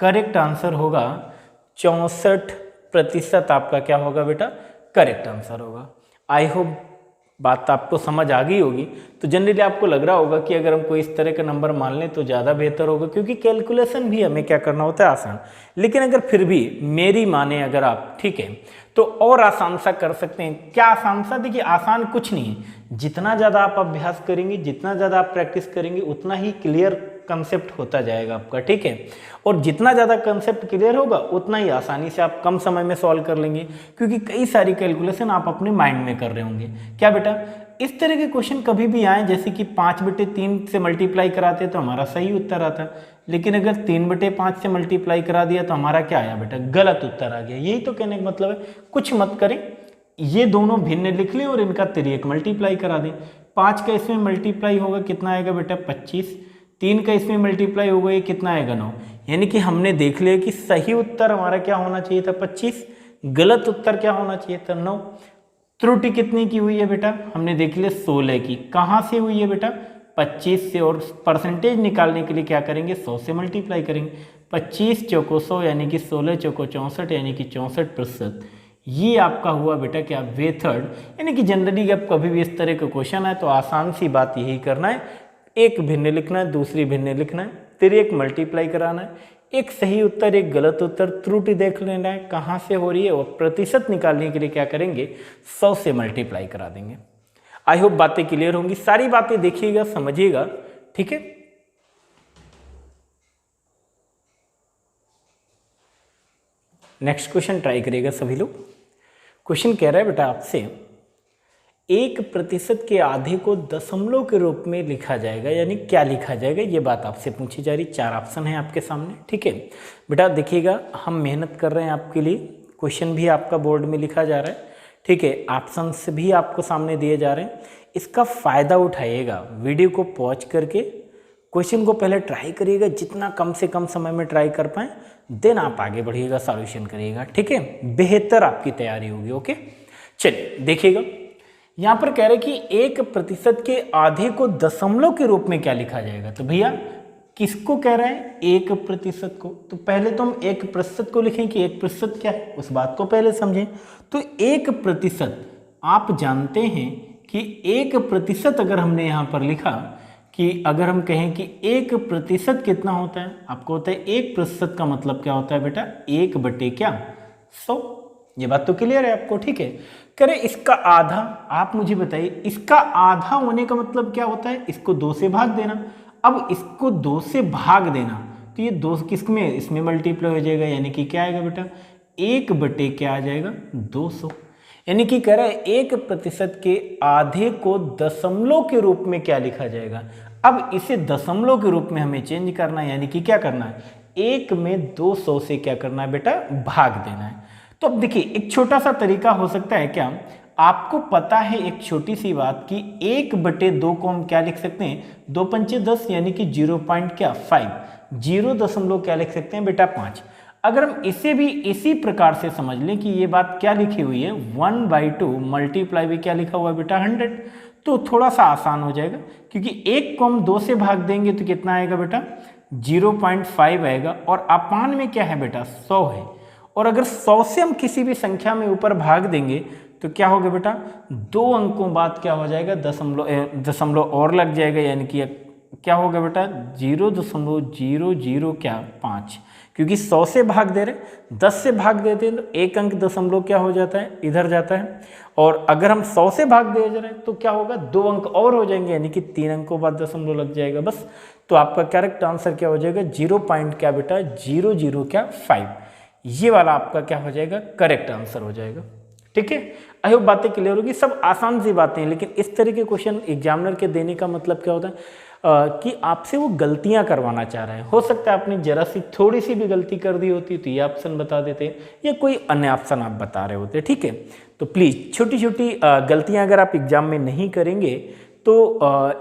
करेक्ट आंसर होगा 64% आपका क्या होगा बेटा, करेक्ट आंसर होगा। आई होप बात आपको समझ आ गई होगी। तो जनरली आपको लग रहा होगा कि अगर हम कोई इस तरह का नंबर मान लें तो ज़्यादा बेहतर होगा, क्योंकि कैलकुलेशन भी हमें क्या करना होता है, आसान। लेकिन अगर फिर भी मेरी माने अगर आप, ठीक है, तो और आसान सा कर सकते हैं। क्या आसान सा, देखिए आसान कुछ नहीं है, जितना ज़्यादा आप अभ्यास करेंगे, जितना ज़्यादा आप प्रैक्टिस करेंगे, उतना ही क्लियर कंसेप्ट होता जाएगा आपका, ठीक है। और जितना ज़्यादा कंसेप्ट क्लियर होगा उतना ही आसानी से आप कम समय में सॉल्व कर लेंगे, क्योंकि कई सारी कैलकुलेशन आप अपने माइंड में कर रहे होंगे। क्या बेटा, इस तरह के क्वेश्चन कभी भी आए, जैसे कि 5/3 से मल्टीप्लाई कराते तो हमारा सही उत्तर आता, लेकिन अगर 3/5 से मल्टीप्लाई करा दिया तो हमारा क्या आया बेटा, गलत उत्तर आ गया। यही तो कहने का मतलब है। कुछ मत करें, ये दोनों भिन्न लिख लें और इनका तिर्यक मल्टीप्लाई करा दें। 5 का इसमें मल्टीप्लाई होगा कितना आएगा बेटा 25, 3 का इसमें मल्टीप्लाई होगा ये कितना आएगा 9। यानी कि हमने देख लिया कि सही उत्तर हमारा क्या होना चाहिए था 25, गलत उत्तर क्या होना चाहिए था 9। त्रुटि कितनी की हुई है बेटा, हमने देख लिया 16 की। कहाँ से हुई है बेटा, 25 से। और परसेंटेज निकालने के लिए क्या करेंगे, 100 से मल्टीप्लाई करेंगे। 25 चौको 100 यानी कि 16 चौको 64 यानी कि 64%। ये आपका हुआ बेटा क्या, मेथड। यानी कि जनरली अब कभी भी इस तरह का क्वेश्चन है तो आसान सी बात यही करना है, एक भिन्न लिखना है, दूसरी भिन्न लिखना है, तिर्यक मल्टीप्लाई कराना है, एक सही उत्तर एक गलत उत्तर, त्रुटि देख लेना है कहाँ से हो रही है, और प्रतिशत निकालने के लिए क्या करेंगे 100 से मल्टीप्लाई करा देंगे। आई होप बातें क्लियर होंगी, सारी बातें देखिएगा समझिएगा, ठीक है। नेक्स्ट क्वेश्चन ट्राई करिएगा सभी लोग। क्वेश्चन कह रहा है बेटा आपसे, 1% के आधे को दशमलव के रूप में लिखा जाएगा, यानी क्या लिखा जाएगा, ये बात आपसे पूछी जा रही। 4 ऑप्शन है आपके सामने, ठीक है बेटा। देखिएगा हम मेहनत कर रहे हैं आपके लिए, क्वेश्चन भी आपका बोर्ड में लिखा जा रहा है, ठीक है, ऑप्शंस भी आपको सामने दिए जा रहे हैं। इसका फ़ायदा उठाइएगा, वीडियो को पॉज करके क्वेश्चन को पहले ट्राई करिएगा, जितना कम से कम समय में ट्राई कर पाएँ, देन आप आगे बढ़िएगा, सॉल्यूशन करिएगा, ठीक है, बेहतर आपकी तैयारी होगी। ओके, चलिए देखिएगा, यहाँ पर कह रहे कि 1% के आधे को दशमलव के रूप में क्या लिखा जाएगा। तो भैया किसको कह रहे हैं, 1% को। तो पहले तो हम 1% को लिखें कि 1% क्या है, उस बात को पहले समझें। तो 1%, आप जानते हैं कि 1% अगर हमने यहाँ पर लिखा कि अगर हम कहें कि 1% कितना होता है, आपको होता है 1% का मतलब क्या होता है बेटा, 1/100। ये बात तो क्लियर है आपको, ठीक है। करें इसका आधा, आप मुझे बताइए इसका आधा होने का मतलब क्या होता है, इसको 2 से भाग देना। अब इसको 2 से भाग देना तो ये 2 किस में, इसमें मल्टीप्लाई हो जाएगा, यानी कि क्या आएगा बेटा 1/, क्या आ जाएगा 200। यानी कि कह रहा है 1% के आधे को दशमलव के रूप में क्या लिखा जाएगा। अब इसे दशमलव के रूप में हमें चेंज करना है, यानी कि क्या करना है, 1 में 200 से क्या करना है बेटा, भाग देना है। तो अब देखिए एक छोटा सा तरीका हो सकता है क्या, आपको पता है एक छोटी सी बात कि 1/2 को हम क्या लिख सकते हैं, 2 पंचे 10 यानी कि 0.5, 0 क्या लिख सकते हैं बेटा 5। अगर हम इसे भी इसी प्रकार से समझ लें कि ये बात क्या लिखी हुई है, 1/2 मल्टीप्लाई भी क्या लिखा हुआ है बेटा 100, तो थोड़ा सा आसान हो जाएगा, क्योंकि 1 को हम 2 से भाग देंगे तो कितना आएगा बेटा 0.5 आएगा, और अपान में क्या है बेटा 100 है। और अगर 100 से हम किसी भी संख्या में ऊपर भाग देंगे तो क्या होगा बेटा, 2 अंकों बाद क्या हो जाएगा, दशमलव और लग जाएगा, यानी कि क्या होगा बेटा 0.00 क्योंकि 100 से भाग दे रहे, 10 से भाग देते हैं तो 1 अंक दशमलव क्या हो जाता है, इधर जाता है। और अगर हम 100 से भाग दे रहे हैं तो क्या होगा, 2 अंक और हो जाएंगे, यानी कि 3 अंकों बाद दशमलव लग जाएगा बस। तो आपका करेक्ट आंसर क्या हो जाएगा, 0.00 ये वाला आपका क्या हो जाएगा, करेक्ट आंसर हो जाएगा, ठीक है। आई होप बातें क्लियर होगी, सब आसान सी बातें हैं, लेकिन इस तरह के क्वेश्चन एग्जामिनर के देने का मतलब क्या होता है कि आपसे वो गलतियां करवाना चाह रहे हैं। हो सकता है आपने जरा सी थोड़ी सी भी गलती कर दी होती तो ये ऑप्शन बता देते, या कोई अन्य ऑप्शन आप बता रहे होते, ठीक है। तो प्लीज़ छोटी छोटी गलतियां अगर आप एग्ज़ाम में नहीं करेंगे तो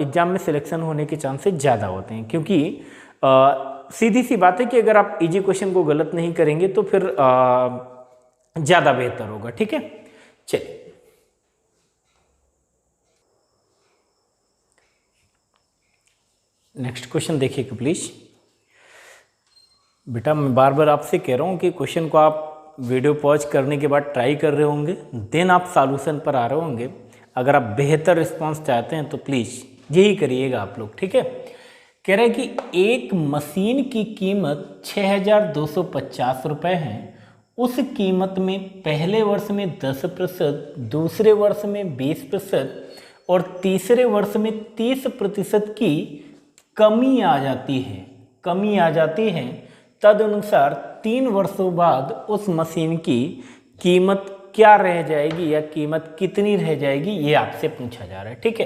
एग्ज़ाम में सिलेक्शन होने के चांसेस ज़्यादा होते हैं, क्योंकि सीधी सी बात है कि अगर आप इजी क्वेश्चन को गलत नहीं करेंगे तो फिर ज़्यादा बेहतर होगा। ठीक है, चलिए नेक्स्ट क्वेश्चन देखिएगा प्लीज़। बेटा मैं बार बार आपसे कह रहा हूँ कि क्वेश्चन को आप वीडियो पॉज करने के बाद ट्राई कर रहे होंगे, देन आप सॉल्यूशन पर आ रहे होंगे। अगर आप बेहतर रिस्पांस चाहते हैं तो प्लीज़ यही करिएगा आप लोग। ठीक है, कह रहे हैं कि एक मशीन की कीमत 6,250 रुपये है। उस कीमत में पहले वर्ष में 10%, दूसरे वर्ष में 20% और तीसरे वर्ष में 30% की कमी आ जाती है। तदनुसार 3 वर्षों बाद उस मशीन की कीमत क्या रह जाएगी या कीमत कितनी रह जाएगी, ये आपसे पूछा जा रहा है। ठीक है,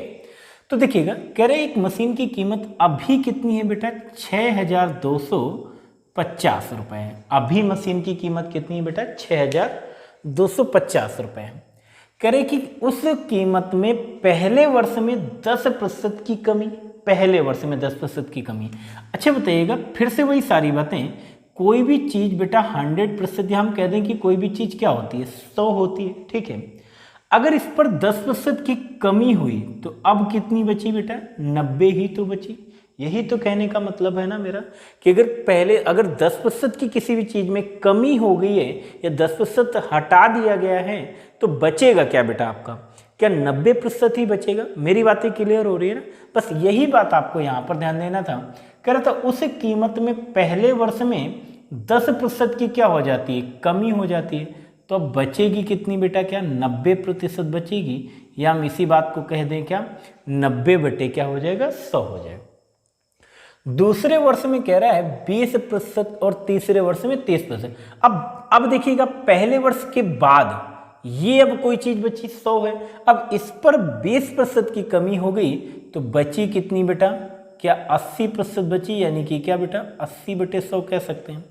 तो देखिएगा कह रहे एक मशीन की कीमत अभी कितनी है बेटा, 6,250 रुपये है। अभी मशीन की कीमत कितनी है बेटा, 6,250 रुपये है। कह रहे कि उस कीमत में पहले वर्ष में 10% की कमी, पहले वर्ष में 10% की कमी। अच्छा बताइएगा, फिर से वही सारी बातें, कोई भी चीज़ बेटा 100% या हम कह दें कि कोई भी चीज़ क्या होती है, 100 होती है। ठीक है, अगर इस पर 10% की कमी हुई तो अब कितनी बची बेटा, 90 ही तो बची। यही तो कहने का मतलब है ना मेरा, कि अगर 10% की किसी भी चीज़ में कमी हो गई है या 10% हटा दिया गया है तो बचेगा क्या बेटा आपका, क्या 90% ही बचेगा। मेरी बातें क्लियर हो रही है ना, बस यही बात आपको यहाँ पर ध्यान देना था। कह रहा था उस कीमत में पहले वर्ष में 10% की क्या हो जाती है, कमी हो जाती है। तो अब बचेगी कितनी बेटा, क्या 90% बचेगी, या हम इसी बात को कह दें क्या 90 बटे क्या हो जाएगा, 100 हो जाएगा। दूसरे वर्ष में कह रहा है 20% और तीसरे वर्ष में 30%। अब देखिएगा पहले वर्ष के बाद ये अब कोई चीज बची 100 है, अब इस पर 20% की कमी हो गई तो बची कितनी बेटा, क्या 80% बची, यानी कि क्या बेटा 80 बटे 100 कह सकते हैं।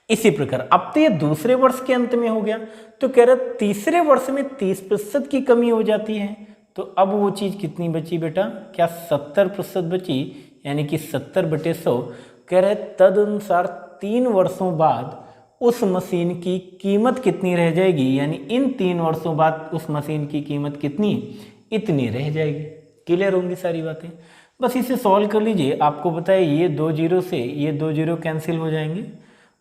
इसी प्रकार अब तो ये दूसरे वर्ष के अंत में हो गया, तो कह रहा तीसरे वर्ष में 30% की कमी हो जाती है, तो अब वो चीज कितनी बची बेटा, क्या 70% बची, यानी कि 70 बटे 100। कह रहे तदनुसार 3 वर्षों बाद उस मशीन की कीमत कितनी रह जाएगी, यानी इन 3 वर्षों बाद उस मशीन की कीमत कितनी, इतनी रह जाएगी। क्लियर होंगी सारी बातें, बस इसे सॉल्व कर लीजिए। आपको पता है ये 2 जीरो से ये 2 जीरो कैंसिल हो जाएंगे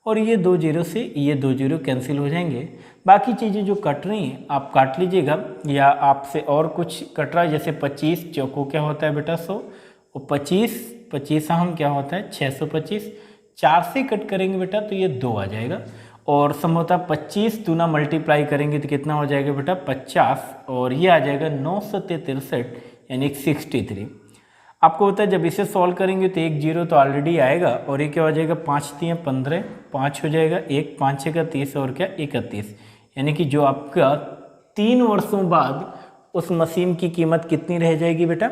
और ये 2 जीरो से ये 2 जीरो कैंसिल हो जाएंगे। बाकी चीज़ें जो कट रही हैं आप काट लीजिएगा, या आपसे और कुछ कट रहा है, जैसे 25 चौको क्या होता है बेटा 100, और 25 हम क्या होता है 625, 4 से कट करेंगे बेटा तो ये 2 आ जाएगा, और संभवतः 25 दूना मल्टीप्लाई करेंगे तो कितना हो जाएगा बेटा 50, और ये आ जाएगा 963 यानी 63। आपको होता है जब इसे सॉल्व करेंगे तो 1 जीरो तो ऑलरेडी आएगा, और ये क्या हो जाएगा 5 3 15, 5 हो जाएगा, 1 5 6 का 30 और क्या 31, यानी कि जो आपका 3 वर्षों बाद उस मशीन की कीमत कितनी रह जाएगी बेटा,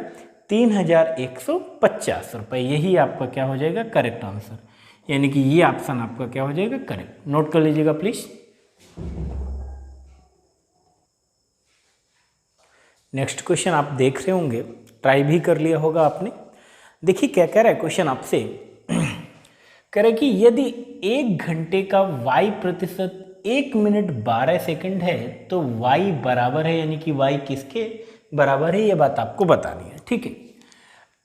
3,150 रुपये। यही आपका क्या हो जाएगा करेक्ट आंसर, यानी कि ये ऑप्शन आपका क्या हो जाएगा करेक्ट। नोट कर लीजिएगा प्लीज। नेक्स्ट क्वेश्चन आप देख रहे होंगे, ट्राई भी कर लिया होगा आपने। देखिए क्या कह रहा है क्वेश्चन आपसे, कह रहा है कि यदि 1 घंटे का y प्रतिशत 1 मिनट 12 सेकंड है तो y बराबर है, यानी कि y किसके बराबर है, ये बात आपको बतानी है। ठीक है,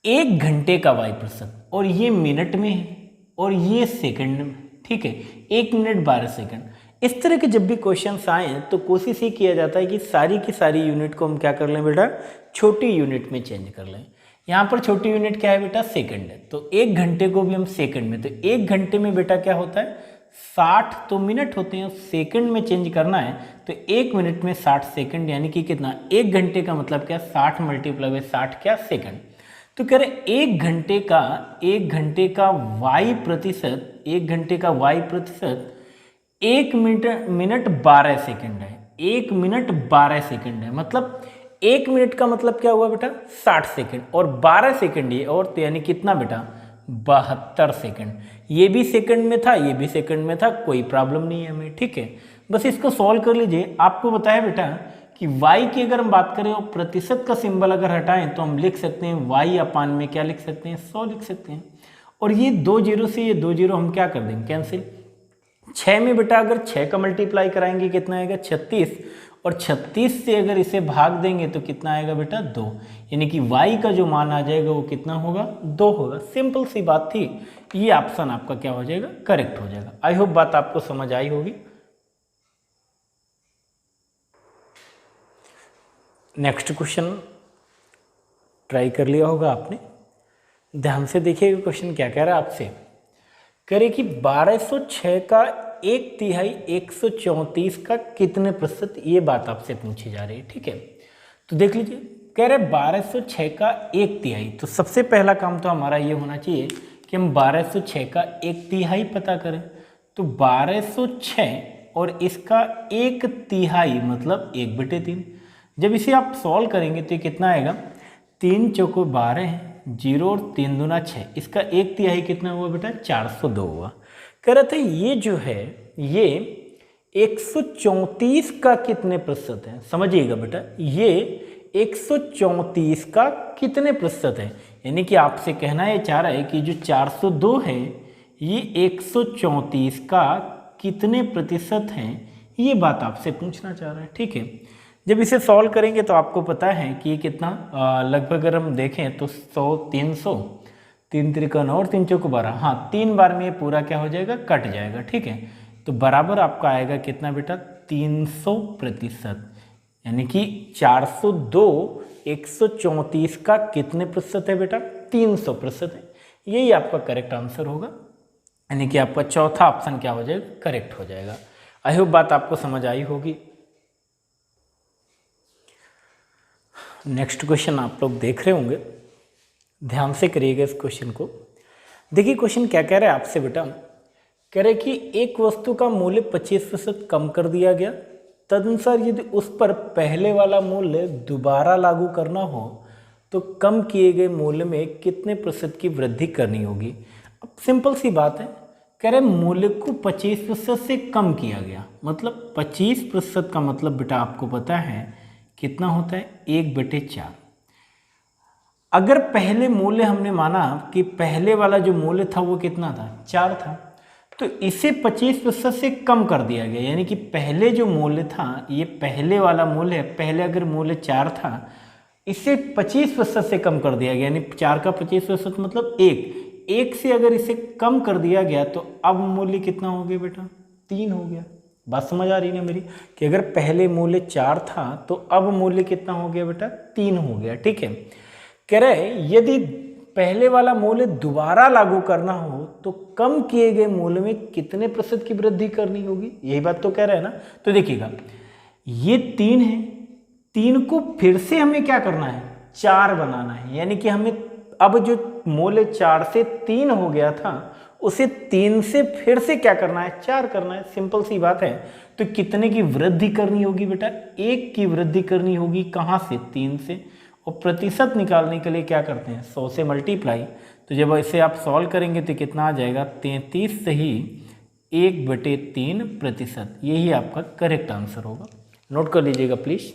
1 घंटे का y प्रतिशत, और ये मिनट में है और ये सेकंड में। ठीक है, 1 मिनट 12 सेकंड। इस तरह के जब भी क्वेश्चंस आए तो कोशिश ये किया जाता है कि सारी की सारी यूनिट को हम क्या कर लें बेटा, छोटी यूनिट में चेंज कर लें। यहाँ पर छोटी यूनिट क्या है बेटा, सेकंड है, तो 1 घंटे को भी हम सेकंड में, तो 1 घंटे में बेटा क्या होता है 60 तो मिनट होते हैं, सेकंड में चेंज करना है तो 1 मिनट में 60 सेकंड, यानी कि कितना 1 घंटे का मतलब क्या 60 मल्टीप्लाई बाय 60 क्या सेकंड। तो कह रहे 1 घंटे का y प्रतिशत, 1 घंटे का y प्रतिशत 1 मिनट 12 सेकंड है, 1 मिनट 12 सेकंड है, मतलब 1 मिनट का मतलब क्या हुआ बेटा 60 सेकंड, और 12 सेकंड ये, और तो यानी कितना बेटा 72 सेकंड। ये भी सेकंड में था, ये भी सेकंड में था, कोई प्रॉब्लम नहीं है हमें। ठीक है, बस इसको सॉल्व कर लीजिए। आपको बताया बेटा कि y की अगर हम बात करें और प्रतिशत का सिंबल अगर हटाएं तो हम लिख सकते हैं y अपान में क्या लिख सकते हैं, 100 लिख सकते हैं। और ये 2 जीरो से ये 2 जीरो हम क्या कर देंगे, कैंसिल। 6 में बेटा अगर 6 का मल्टीप्लाई कराएंगे कितना आएगा, 36, और 36 से अगर इसे भाग देंगे तो कितना आएगा बेटा, 2। यानी कि y का जो मान आ जाएगा वो कितना होगा, 2 होगा। सिंपल सी बात थी, ये ऑप्शन आपका क्या हो जाएगा, करेक्ट हो जाएगा। आई होप बात आपको समझ आई होगी। नेक्स्ट क्वेश्चन ट्राई कर लिया होगा आपने, ध्यान से देखिएगा क्वेश्चन क्या कह रहा है आपसे। कह रहे कि 1206 का 1/3 134 का कितने प्रतिशत, ये बात आपसे पूछी जा रही है। ठीक है, तो देख लीजिए, कह रहे 1206 का 1/3, तो सबसे पहला काम तो हमारा ये होना चाहिए कि हम 1206 का 1/3 पता करें। तो 1206 और इसका 1/3 मतलब 1/3। जब इसे आप सॉल्व करेंगे तो ये कितना आएगा, 3 चौको 12 है, 0 और 3 दूना 6, इसका 1/3 कितना हुआ बेटा, 402 हुआ। कह रहा था ये जो है ये 134 का कितने प्रतिशत है, समझिएगा बेटा, ये 134 का कितने प्रतिशत है। यानी कि आपसे कहना ये चाह रहा है कि जो 402 है ये 134 का कितने प्रतिशत हैं, ये बात आपसे पूछना चाह रहा है। ठीक है, जब इसे सॉल्व करेंगे तो आपको पता है कि ये कितना लगभग अगर हम देखें तो 100 300 3 त्रिका 9 और 3 चौको 12, हाँ 3 बार में ये पूरा क्या हो जाएगा, कट जाएगा। ठीक है, तो बराबर आपका आएगा कितना बेटा, 300%। यानी कि 402 134 का कितने प्रतिशत है बेटा, 300% है। यही आपका करेक्ट आंसर होगा, यानी कि आपका चौथा ऑप्शन क्या हो जाएगा, करेक्ट हो जाएगा। आई होप बात आपको समझ आई होगी। नेक्स्ट क्वेश्चन आप लोग देख रहे होंगे, ध्यान से करिएगा इस क्वेश्चन को। देखिए क्वेश्चन क्या कह रहा है आपसे बेटा, कह रहे कि एक वस्तु का मूल्य 25% कम कर दिया गया, तदनुसार यदि उस पर पहले वाला मूल्य दोबारा लागू करना हो तो कम किए गए मूल्य में कितने प्रतिशत की वृद्धि करनी होगी। अब सिंपल सी बात है, कह रहे मूल्य को 25% से कम किया गया, मतलब 25% का मतलब बेटा आपको पता है कितना होता है, 1/4। अगर पहले मूल्य हमने माना कि पहले वाला जो मूल्य था वो कितना था, 4 था, तो इसे 25% से कम कर दिया गया। यानी कि पहले जो मूल्य था, ये पहले वाला मूल्य है, पहले अगर मूल्य 4 था, इसे 25% से कम कर दिया गया। यानी 4 का 25% मतलब 1 से अगर इसे कम कर दिया गया तो अब मूल्य कितना हो गया बेटा, 3 हो गया। बात समझ आ रही है ना मेरी, कि अगर पहले मूल्य 4 था तो अब मूल्य कितना हो गया बेटा, 3 हो गया। ठीक है, कह रहे यदि पहले वाला मूल्य दोबारा लागू करना हो तो कम किए गए मूल्य में कितने प्रतिशत की वृद्धि करनी होगी, यही बात तो कह रहे हैं ना। तो देखिएगा ये 3 है, 3 को फिर से हमें क्या करना है, 4 बनाना है। यानी कि हमें अब जो मूल्य 4 से 3 हो गया था उसे 3 से फिर से क्या करना है, 4 करना है। सिंपल सी बात है। तो कितने की वृद्धि करनी होगी बेटा, 1 की वृद्धि करनी होगी। कहाँ से, 3 से। और प्रतिशत निकालने के लिए क्या करते हैं, 100 से मल्टीप्लाई। तो जब इसे आप सॉल्व करेंगे तो कितना आ जाएगा, 33 से ही 1/3%। यही आपका करेक्ट आंसर होगा, नोट कर लीजिएगा प्लीज।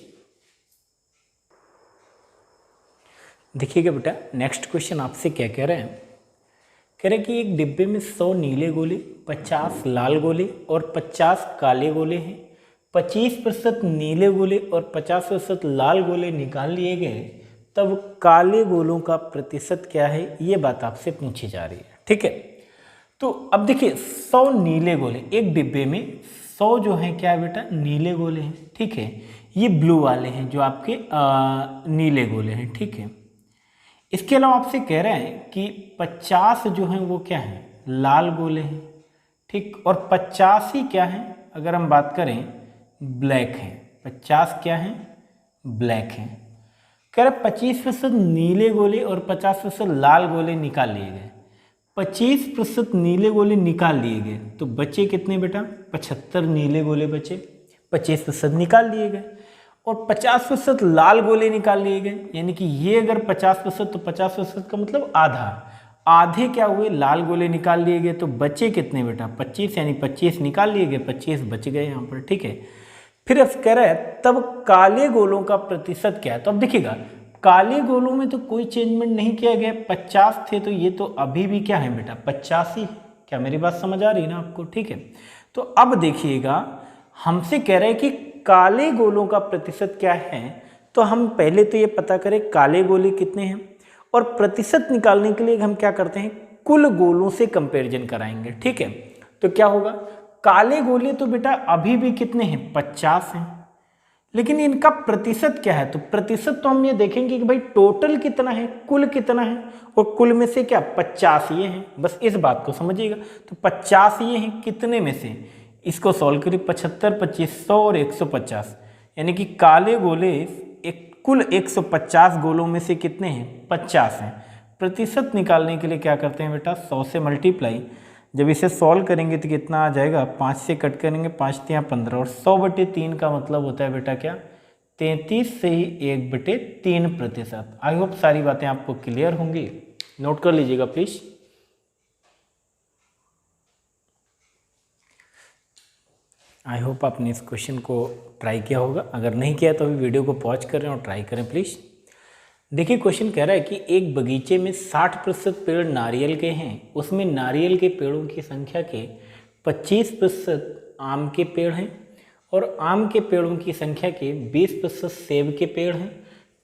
देखिएगा बेटा नेक्स्ट क्वेश्चन आपसे क्या कह रहे हैं, कह रहे कि एक डिब्बे में 100 नीले गोले, 50 लाल गोले और 50 काले गोले हैं। 25% नीले गोले और 50% लाल गोले निकाल लिए गए, तब काले गोलों का प्रतिशत क्या है, ये बात आपसे पूछी जा रही है। ठीक है, तो अब देखिए 100 नीले गोले, एक डिब्बे में 100 जो है क्या है बेटा, नीले गोले हैं। ठीक है, ये ब्लू वाले हैं जो आपके नीले गोले हैं। ठीक है, इसके अलावा आपसे कह रहे हैं कि 50 जो हैं वो क्या हैं, लाल गोले हैं। ठीक, और 50 ही क्या हैं, अगर हम बात करें ब्लैक हैं। 50 क्या हैं, ब्लैक हैं। कह रहे 25% नीले गोले और 50% लाल गोले निकाल लिए गए। 25% नीले गोले निकाल लिए गए तो बचे कितने बेटा, 75 नीले गोले बचे, 25% निकाल लिए गए। और 50% लाल गोले निकाल लिए गए। यानी कि ये अगर 50% तो 50% का मतलब आधा, आधे क्या हुए, लाल गोले निकाल लिए गए। तो बचे कितने बेटा, 25, यानी 25 निकाल लिए गए, 25 बच गए यहाँ पर। ठीक है, फिर अब कह रहा है तब काले गोलों का प्रतिशत क्या है। तो अब देखिएगा काले गोलों में तो कोई चेंजमेंट नहीं किया गया, 50 थे तो ये तो अभी भी क्या है बेटा 50 ही। क्या मेरी बात समझ आ रही है ना आपको? ठीक है, तो अब देखिएगा हमसे कह रहा है कि काले गोलों का प्रतिशत क्या है। तो हम पहले तो ये पता करें काले गोले कितने हैं, और प्रतिशत निकालने के लिए हम क्या करते हैं कुल गोलों से कंपैरिजन कराएंगे। ठीक है, तो क्या होगा काले गोले तो बेटा अभी भी कितने हैं 50 हैं, लेकिन इनका प्रतिशत क्या है। तो प्रतिशत तो हम ये देखेंगे कि भाई टोटल कितना है, कुल कितना है, और कुल में से क्या 50 ये हैं, बस इस बात को समझिएगा। तो 50 ये हैं कितने में से, इसको सॉल्व करिए 75, 2500 और 150, यानी कि काले गोले कुल 150 गोलों में से कितने हैं 50 हैं। प्रतिशत निकालने के लिए क्या करते हैं बेटा 100 से मल्टीप्लाई, जब इसे सॉल्व करेंगे तो कितना आ जाएगा 5 से कट करेंगे 5 × 15, और 100/3 का मतलब होता है बेटा क्या 33 से ही 1/3%। आई होप सारी बातें आपको क्लियर होंगी, नोट कर लीजिएगा प्लीज। आई होप आपने इस क्वेश्चन को ट्राई किया होगा, अगर नहीं किया तो अभी वीडियो को पॉज करें और ट्राई करें प्लीज़। देखिए क्वेश्चन कह रहा है कि एक बगीचे में 60% पेड़ नारियल के हैं, उसमें नारियल के पेड़ों की संख्या के 25% आम के पेड़ हैं और आम के पेड़ों की संख्या के 20% सेब के पेड़ हैं।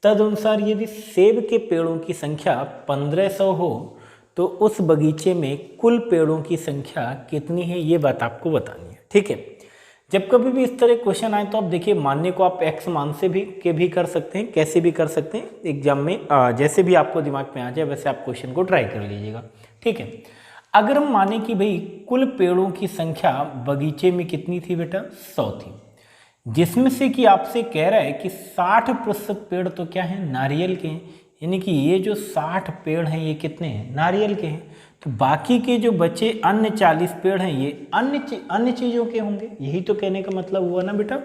तदनुसार यदि सेब के पेड़ों की संख्या 1500 हो तो उस बगीचे में कुल पेड़ों की संख्या कितनी है, ये बात आपको बतानी है। ठीक है, जब कभी भी इस तरह क्वेश्चन आए तो आप देखिए मानने को आप x मान से भी कर सकते हैं, कैसे भी कर सकते हैं एग्जाम में, जैसे भी आपको दिमाग में आ जाए वैसे आप क्वेश्चन को ट्राई कर लीजिएगा। ठीक है, अगर हम माने कि भाई कुल पेड़ों की संख्या बगीचे में कितनी थी बेटा 100 थी, जिसमें से कि आपसे कह रहा है कि 60% पेड़ तो क्या है नारियल के हैं, यानी कि ये जो 60 पेड़ हैं ये कितने हैं नारियल के हैं, तो बाकी के जो बचे अन्य 40 पेड़ हैं ये अन्य चीज़ों के होंगे। यही तो कहने का मतलब हुआ ना बेटा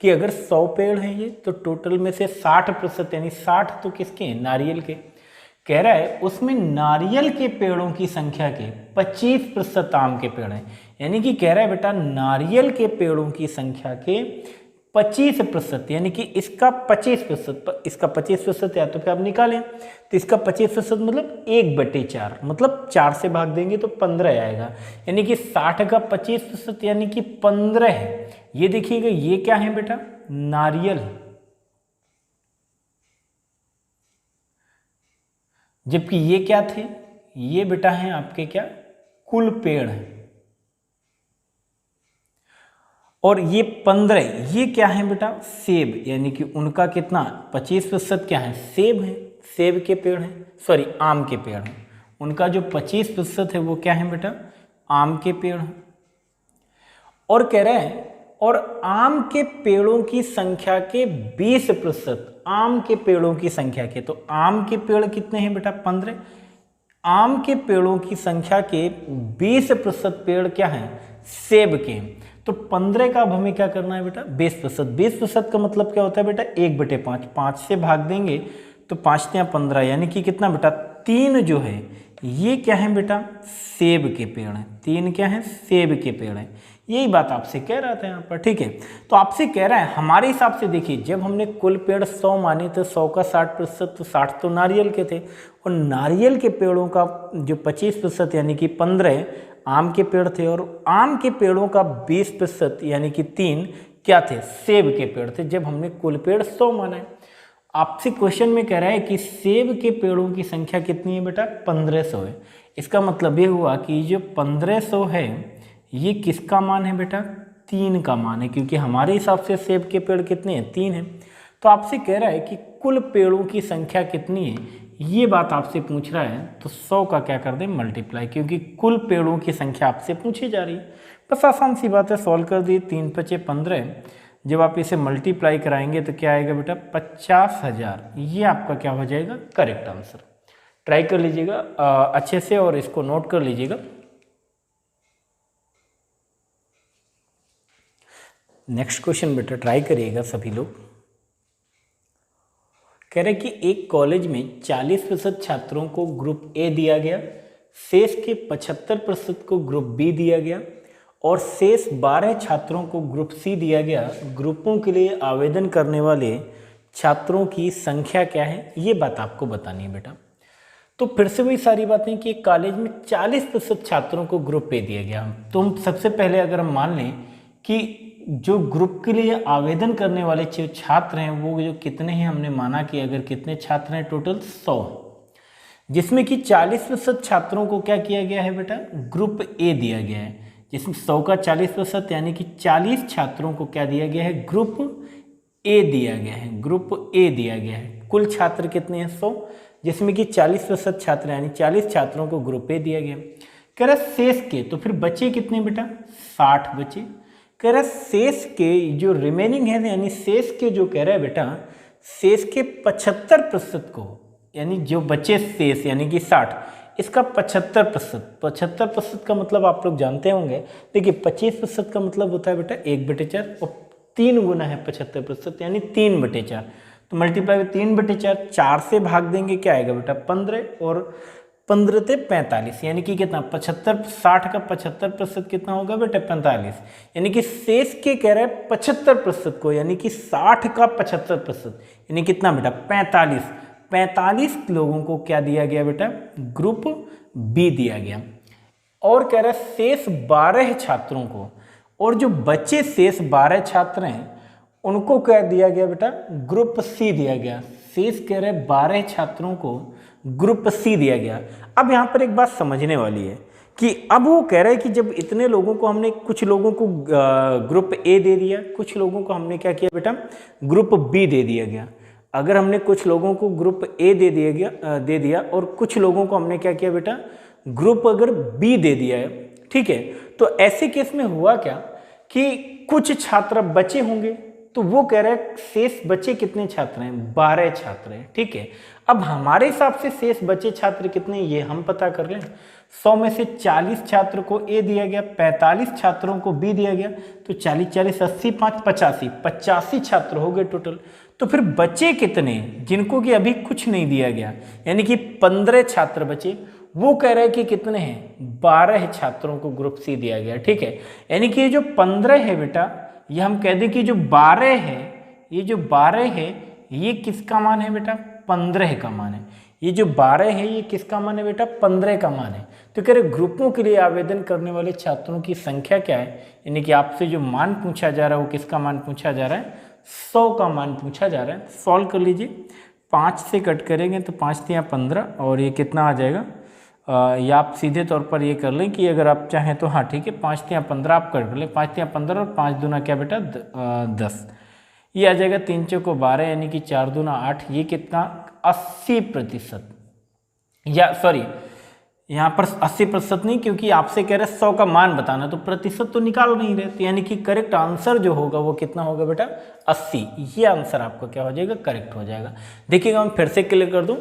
कि अगर 100 पेड़ हैं ये तो टोटल में से 60% यानी 60 तो किसके हैं नारियल के। कह रहा है उसमें नारियल के पेड़ों की संख्या के 25% आम के पेड़ हैं, यानी कि कह रहा है बेटा नारियल के पेड़ों की संख्या के 25%, यानी कि इसका 25% या तो फिर आप निकालें तो इसका 25% मतलब 1/4, मतलब 4 से भाग देंगे तो 15 आएगा, यानी कि 60 का 25% यानी कि 15 है। ये देखिएगा ये क्या है बेटा नारियल, जबकि ये क्या थे ये बेटा हैं आपके क्या कुल पेड़ हैं, और ये 15 ये क्या है बेटा सेब, यानी कि उनका कितना 25% क्या है सेब है, सेब के पेड़ हैं, सॉरी आम के पेड़ हैं, उनका जो 25% है वो क्या है बेटा आम के पेड़ हैं। और कह रहे हैं और आम के पेड़ों की संख्या के 20%, आम के पेड़ों की संख्या के, तो आम के पेड़ कितने हैं बेटा 15, आम के पेड़ों की संख्या के 20% पेड़ क्या हैं सेब के, तो 15 का अब हमें क्या करना है बेटा 20%, 20% का मतलब क्या होता है बेटा 1/5, 5 से भाग देंगे तो 5 × 15 यानी कि कितना बेटा 3 जो है ये क्या है बेटा सेब के पेड़ हैं, 3 क्या है सेब के पेड़ हैं। यही बात आपसे कह रहा था यहाँ पर। ठीक है, तो आपसे कह रहा है हमारे हिसाब से देखिए जब हमने कुल पेड़ 100 माने तो 100 का 60%, तो 60 तो नारियल के थे, और नारियल के पेड़ों का जो 25% यानी कि 15 आम के पेड़ थे, और आम के पेड़ों का 20% यानी कि 3 क्या थे सेब के पेड़ थे, जब हमने कुल पेड़ 100 माना है। आपसे क्वेश्चन में कह रहा है कि सेब के पेड़ों की संख्या कितनी है बेटा 1500 है। इसका मतलब ये हुआ कि जो 1500 है ये किसका मान है बेटा 3 का मान है, क्योंकि हमारे हिसाब से सेब के पेड़ कितने हैं 3 हैं। तो आपसे कह रहा है कि कुल पेड़ों की संख्या कितनी है ये बात आपसे पूछ रहा है, तो 100 का क्या कर दें मल्टीप्लाई, क्योंकि कुल पेड़ों की संख्या आपसे पूछी जा रही है। बस आसान सी बात है, सॉल्व कर दी 3 × 5 = 15, जब आप इसे मल्टीप्लाई कराएंगे तो क्या आएगा बेटा 50,000, ये आपका क्या हो जाएगा करेक्ट आंसर। ट्राई कर लीजिएगा अच्छे से और इसको नोट कर लीजिएगा। नेक्स्ट क्वेश्चन बेटा ट्राई करिएगा सभी लोग। कह रहे कि एक कॉलेज में 40% छात्रों को ग्रुप ए दिया गया, शेष के 75% को ग्रुप बी दिया गया, और शेष 12 छात्रों को ग्रुप सी दिया गया। ग्रुपों के लिए आवेदन करने वाले छात्रों की संख्या क्या है, ये बात आपको बतानी है बेटा। तो फिर से वही सारी बातें कि कॉलेज में 40% छात्रों को ग्रुप ए दिया गया। तो हम सबसे पहले अगर हम मान लें कि जो ग्रुप के लिए आवेदन करने वाले जो छात्र हैं वो जो कितने हैं, हमने माना कि अगर कितने छात्र हैं टोटल 100, जिसमें कि 40% छात्रों को क्या किया गया है बेटा, ग्रुप ए दिया गया है। जिसमें 100 का 40% यानी कि 40 छात्रों को क्या दिया गया है, ग्रुप ए दिया गया है, ग्रुप ए दिया गया है। कुल छात्र कितने हैं 100, जिसमें कि 40% छात्र यानी 40 छात्रों को ग्रुप ए दिया गया। कह रहा शेष के, तो फिर बचे कितने बेटा, 60 बचे। कह रहा शेष के जो रिमेनिंग है यानी शेष के जो कह रहा है बेटा, शेष के 75% को, यानी जो बचे शेष यानी कि 60, इसका 75% का मतलब आप लोग जानते होंगे। देखिए 25% का मतलब होता है बेटा 1/4 और 3 गुना है 75% यानी 3/4। तो मल्टीप्लाई 3/4, 4 से भाग देंगे क्या आएगा बेटा 15, और 15 से 45 यानी कि कितना 75, 60 का 75% कितना होगा बेटा 45, यानी कि शेष के कह रहे हैं 75% को, यानी कि 60 का 75% यानी कितना बेटा 45 लोगों को क्या दिया गया बेटा, ग्रुप बी दिया गया। और कह रहा है शेष 12 छात्रों को, और जो बचे शेष 12 छात्र हैं उनको क्या दिया गया बेटा, ग्रुप सी दिया गया। शेष कह रहे 12 छात्रों को ग्रुप सी दिया गया। अब यहाँ पर एक बात समझने वाली है कि अब वो कह रहे हैं कि जब इतने लोगों को हमने, कुछ लोगों को ग्रुप ए दे दिया, कुछ लोगों को हमने क्या किया बेटा, ग्रुप बी दे दिया गया। अगर हमने कुछ लोगों को ग्रुप ए दे दिया और कुछ लोगों को हमने क्या किया बेटा, ग्रुप अगर बी दे दिया है, ठीक है, तो ऐसे केस में हुआ क्या कि कुछ छात्र बचे होंगे। तो वो कह रहे हैं शेष बचे कितने छात्र हैं, 12 छात्र हैं, ठीक है। अब हमारे हिसाब से शेष बचे छात्र कितने ये हम पता कर लें। 100 में से 40 छात्र को ए दिया गया, 45 छात्रों को बी दिया गया, तो 40 40 80 5 85 छात्र हो गए टोटल। तो फिर बचे कितने जिनको कि अभी कुछ नहीं दिया गया, यानी कि 15 छात्र बचे। वो कह रहे हैं कि कितने हैं, 12 छात्रों को ग्रुप सी दिया गया, ठीक है। यानी कि ये जो 15 है बेटा, ये हम कह दें कि जो 12 है, ये जो 12 है ये किसका मान है बेटा, 15 का मान है। ये जो 12 है ये किसका मान है बेटा, 15 का मान है। तो कह रहे ग्रुपों के लिए आवेदन करने वाले छात्रों की संख्या क्या है, यानी कि आपसे जो मान पूछा जा रहा है वो किसका मान पूछा जा रहा है, 100 का मान पूछा जा रहा है। सॉल्व कर लीजिए, 5 से कट करेंगे तो 5 से 15 और ये कितना आ जाएगा, या आप सीधे तौर पर ये कर लें कि अगर आप चाहें तो हाँ ठीक है, 5 से 15 आप कर लें, 5 से 15 और 5 दूना क्या बेटा 10, ये आ जाएगा 3 चौको 12 यानी कि 4 दूना 8, ये कितना 80%, या सॉरी यहाँ पर 80% नहीं, क्योंकि आपसे कह रहे 100 का मान बताना, तो प्रतिशत तो निकाल नहीं रहे, तो यानी कि करेक्ट आंसर जो होगा वो कितना होगा बेटा 80। ये आंसर आपको क्या हो जाएगा, करेक्ट हो जाएगा। देखिएगा मैं फिर से क्लियर कर दूं,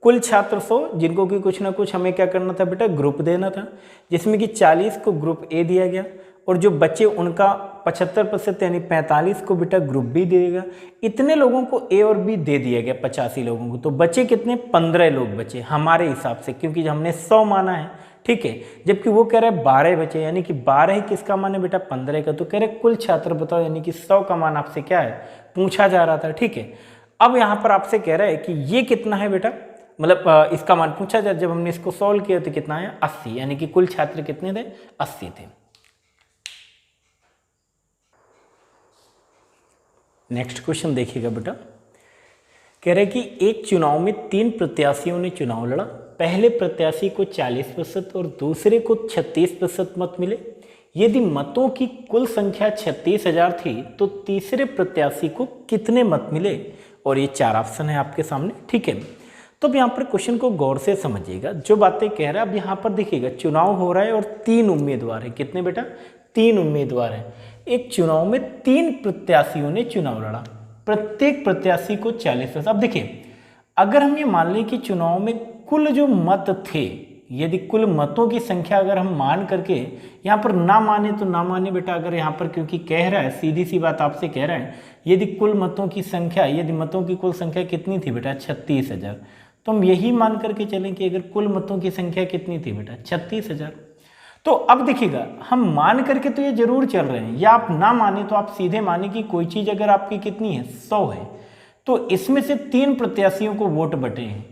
कुल छात्र 100 जिनको कि कुछ ना कुछ हमें क्या करना था बेटा, ग्रुप देना था, जिसमें कि 40 को ग्रुप ए दिया गया, और जो बच्चे उनका 75% यानी 45 को बेटा ग्रुप बी देगा। इतने लोगों को ए और बी दे दिया गया, 85 लोगों को। तो बचे कितने, 15 लोग बचे हमारे हिसाब से, क्योंकि हमने 100 माना है, ठीक है। जबकि वो कह रहे हैं 12 बचे, यानी कि 12 किसका मान है बेटा, 15 का। तो कह रहे कुल छात्र बताओ, यानी कि 100 का मान आपसे क्या है, पूछा जा रहा था, ठीक है। अब यहाँ पर आपसे कह रहा है कि ये कितना है बेटा, मतलब इसका मान पूछा जाए। जब हमने इसको सॉल्व किया तो कितना है 80, यानी कि कुल छात्र कितने थे, 80 थे। नेक्स्ट क्वेश्चन देखिएगा बेटा, कह रहे कि एक चुनाव में 3 प्रत्याशियों ने चुनाव लड़ा। पहले प्रत्याशी को 40% और दूसरे को 36% मत मिले। यदि मतों की कुल संख्या 36,000 थी तो तीसरे प्रत्याशी को कितने मत मिले, और ये 4 ऑप्शन है आपके सामने, ठीक है। तो अब यहाँ पर क्वेश्चन को गौर से समझिएगा, जो बातें कह रहा है। अब यहाँ पर देखिएगा चुनाव हो रहा है और 3 उम्मीदवार है, कितने बेटा, 3 उम्मीदवार हैं। एक चुनाव में 3 प्रत्याशियों ने चुनाव लड़ा, प्रत्येक प्रत्याशी को 40%। अब देखिए अगर हम ये मान लें कि चुनाव में कुल जो मत थे, यदि कुल मतों की संख्या अगर हम मान करके यहाँ पर ना माने तो ना माने बेटा, अगर यहाँ पर क्योंकि कह रहा है, सीधी सी बात आपसे कह रहा है, यदि कुल मतों की संख्या, यदि मतों की कुल संख्या कितनी थी बेटा 36,000, तो हम यही मान करके चलें कि अगर कुल मतों की संख्या कितनी थी बेटा 36,000, तो अब देखिएगा, हम मान करके तो ये जरूर चल रहे हैं, या आप ना माने तो आप सीधे माने कि कोई चीज अगर आपकी कितनी है 100 है, तो इसमें से 3 प्रत्याशियों को वोट बटे हैं।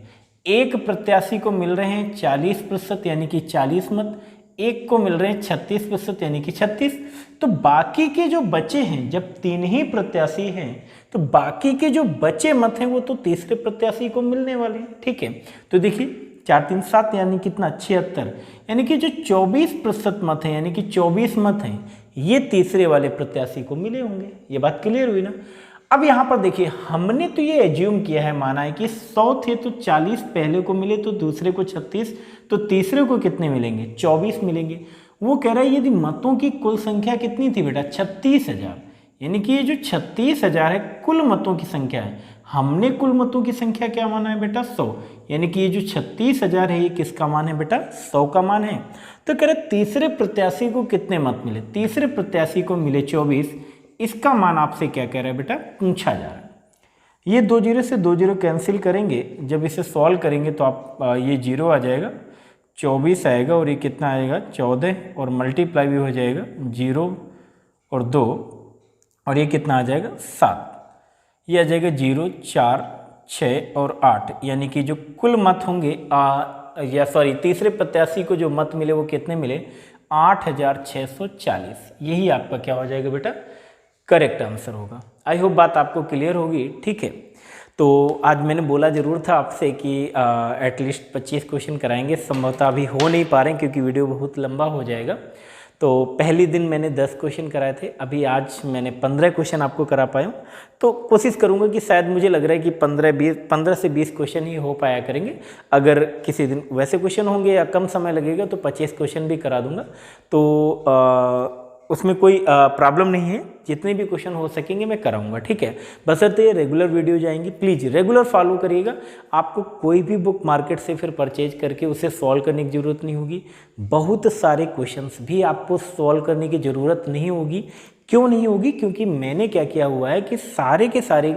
एक प्रत्याशी को मिल रहे हैं 40% यानी कि 40 मत, एक को मिल रहे हैं 36% यानी कि 36। तो बाकी के जो बचे हैं, जब 3 ही प्रत्याशी हैं तो बाकी के जो बचे मत हैं वो तो तीसरे प्रत्याशी को मिलने वाले हैं। ठीक है, तो देखिए 4 3 7 यानी कितना 76, यानी कि जो 24% मत हैं यानी कि 24 मत हैं ये तीसरे वाले प्रत्याशी को मिले होंगे। ये बात क्लियर हुई ना। अब यहाँ पर देखिए, हमने तो ये एज्यूम किया है, माना है कि 100 थे तो 40 पहले को मिले तो दूसरे को 36, तो तीसरे को कितने मिलेंगे 24 मिलेंगे। वो कह रहा है यदि मतों की कुल संख्या कितनी थी बेटा 36,000, यानी कि ये जो 36,000 है कुल मतों की संख्या है। हमने कुल मतों की संख्या क्या माना है बेटा 100, यानी कि ये जो 36,000 है ये किसका मान है बेटा 100 का मान है। तो कह रहे तीसरे प्रत्याशी को कितने मत मिले, तीसरे प्रत्याशी को मिले 24, इसका मान आपसे क्या कह रहा है बेटा पूछा जा रहा है। ये 2 0 से 2 0 कैंसिल करेंगे, जब इसे सॉल्व करेंगे तो आप ये 0 आ जाएगा, 24 आएगा और ये कितना आएगा 14, और मल्टीप्लाई भी हो जाएगा 0 और 2, और ये कितना आ जाएगा 7, ये आ जाएगा 0 4 6 और 8, यानी कि जो कुल मत होंगे तीसरे प्रत्याशी को जो मत मिले वो कितने मिले 8,640। यही आपका क्या हो जाएगा बेटा करेक्ट आंसर होगा। आई होप बात आपको क्लियर होगी। ठीक है, तो आज मैंने बोला ज़रूर था आपसे कि एटलीस्ट 25 क्वेश्चन कराएंगे, संभवतः अभी हो नहीं पा रहे हैं क्योंकि वीडियो बहुत लंबा हो जाएगा। तो पहले दिन मैंने 10 क्वेश्चन कराए थे, अभी आज मैंने 15 क्वेश्चन आपको करा पाया हूँ। तो कोशिश करूँगा कि शायद मुझे लग रहा है कि 15 से 20 क्वेश्चन ही हो पाया करेंगे। अगर किसी दिन वैसे क्वेश्चन होंगे या कम समय लगेगा तो 25 क्वेश्चन भी करा दूँगा। तो उसमें कोई प्रॉब्लम नहीं है, जितने भी क्वेश्चन हो सकेंगे मैं कराऊंगा। ठीक है, बशर्ते रेगुलर वीडियो जाएंगी, प्लीज़ रेगुलर फॉलो करिएगा। आपको कोई भी बुक मार्केट से फिर परचेज करके उसे सॉल्व करने की ज़रूरत नहीं होगी। बहुत सारे क्वेश्चंस भी आपको सॉल्व करने की ज़रूरत नहीं होगी। क्यों नहीं होगी? क्योंकि मैंने क्या किया हुआ है कि सारे के सारे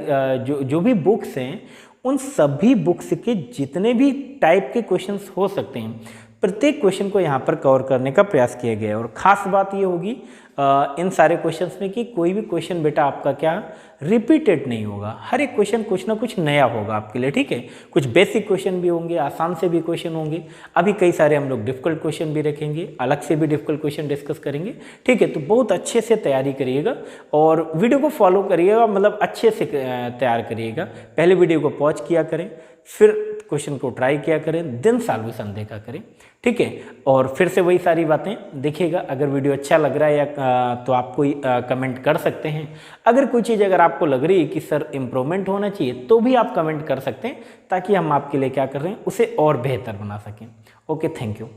जो भी बुक्स हैं उन सभी बुक्स के जितने भी टाइप के क्वेश्चंस हो सकते हैं प्रत्येक क्वेश्चन को यहाँ पर कवर करने का प्रयास किया गया है। और ख़ास बात ये होगी इन सारे क्वेश्चंस में कि कोई भी क्वेश्चन बेटा आपका क्या रिपीटेड नहीं होगा। हर एक क्वेश्चन कुछ ना कुछ नया होगा आपके लिए। ठीक है, कुछ बेसिक क्वेश्चन भी होंगे, आसान से भी क्वेश्चन होंगे, अभी कई सारे हम लोग डिफिकल्ट क्वेश्चन भी रखेंगे, अलग से भी डिफिकल्ट क्वेश्चन डिस्कस करेंगे। ठीक है, तो बहुत अच्छे से तैयारी करिएगा और वीडियो को फॉलो करिएगा, मतलब अच्छे से तैयार करिएगा। पहले वीडियो को पॉज किया करें, फिर क्वेश्चन को ट्राई किया करें, देन सॉल्यूशन देखा करें। ठीक है, और फिर से वही सारी बातें देखिएगा। अगर वीडियो अच्छा लग रहा है या तो आप कोई कमेंट कर सकते हैं। अगर कोई चीज़ अगर आपको लग रही है कि सर इम्प्रूवमेंट होना चाहिए तो भी आप कमेंट कर सकते हैं, ताकि हम आपके लिए क्या कर रहे हैं उसे और बेहतर बना सकें। Okay, thank you.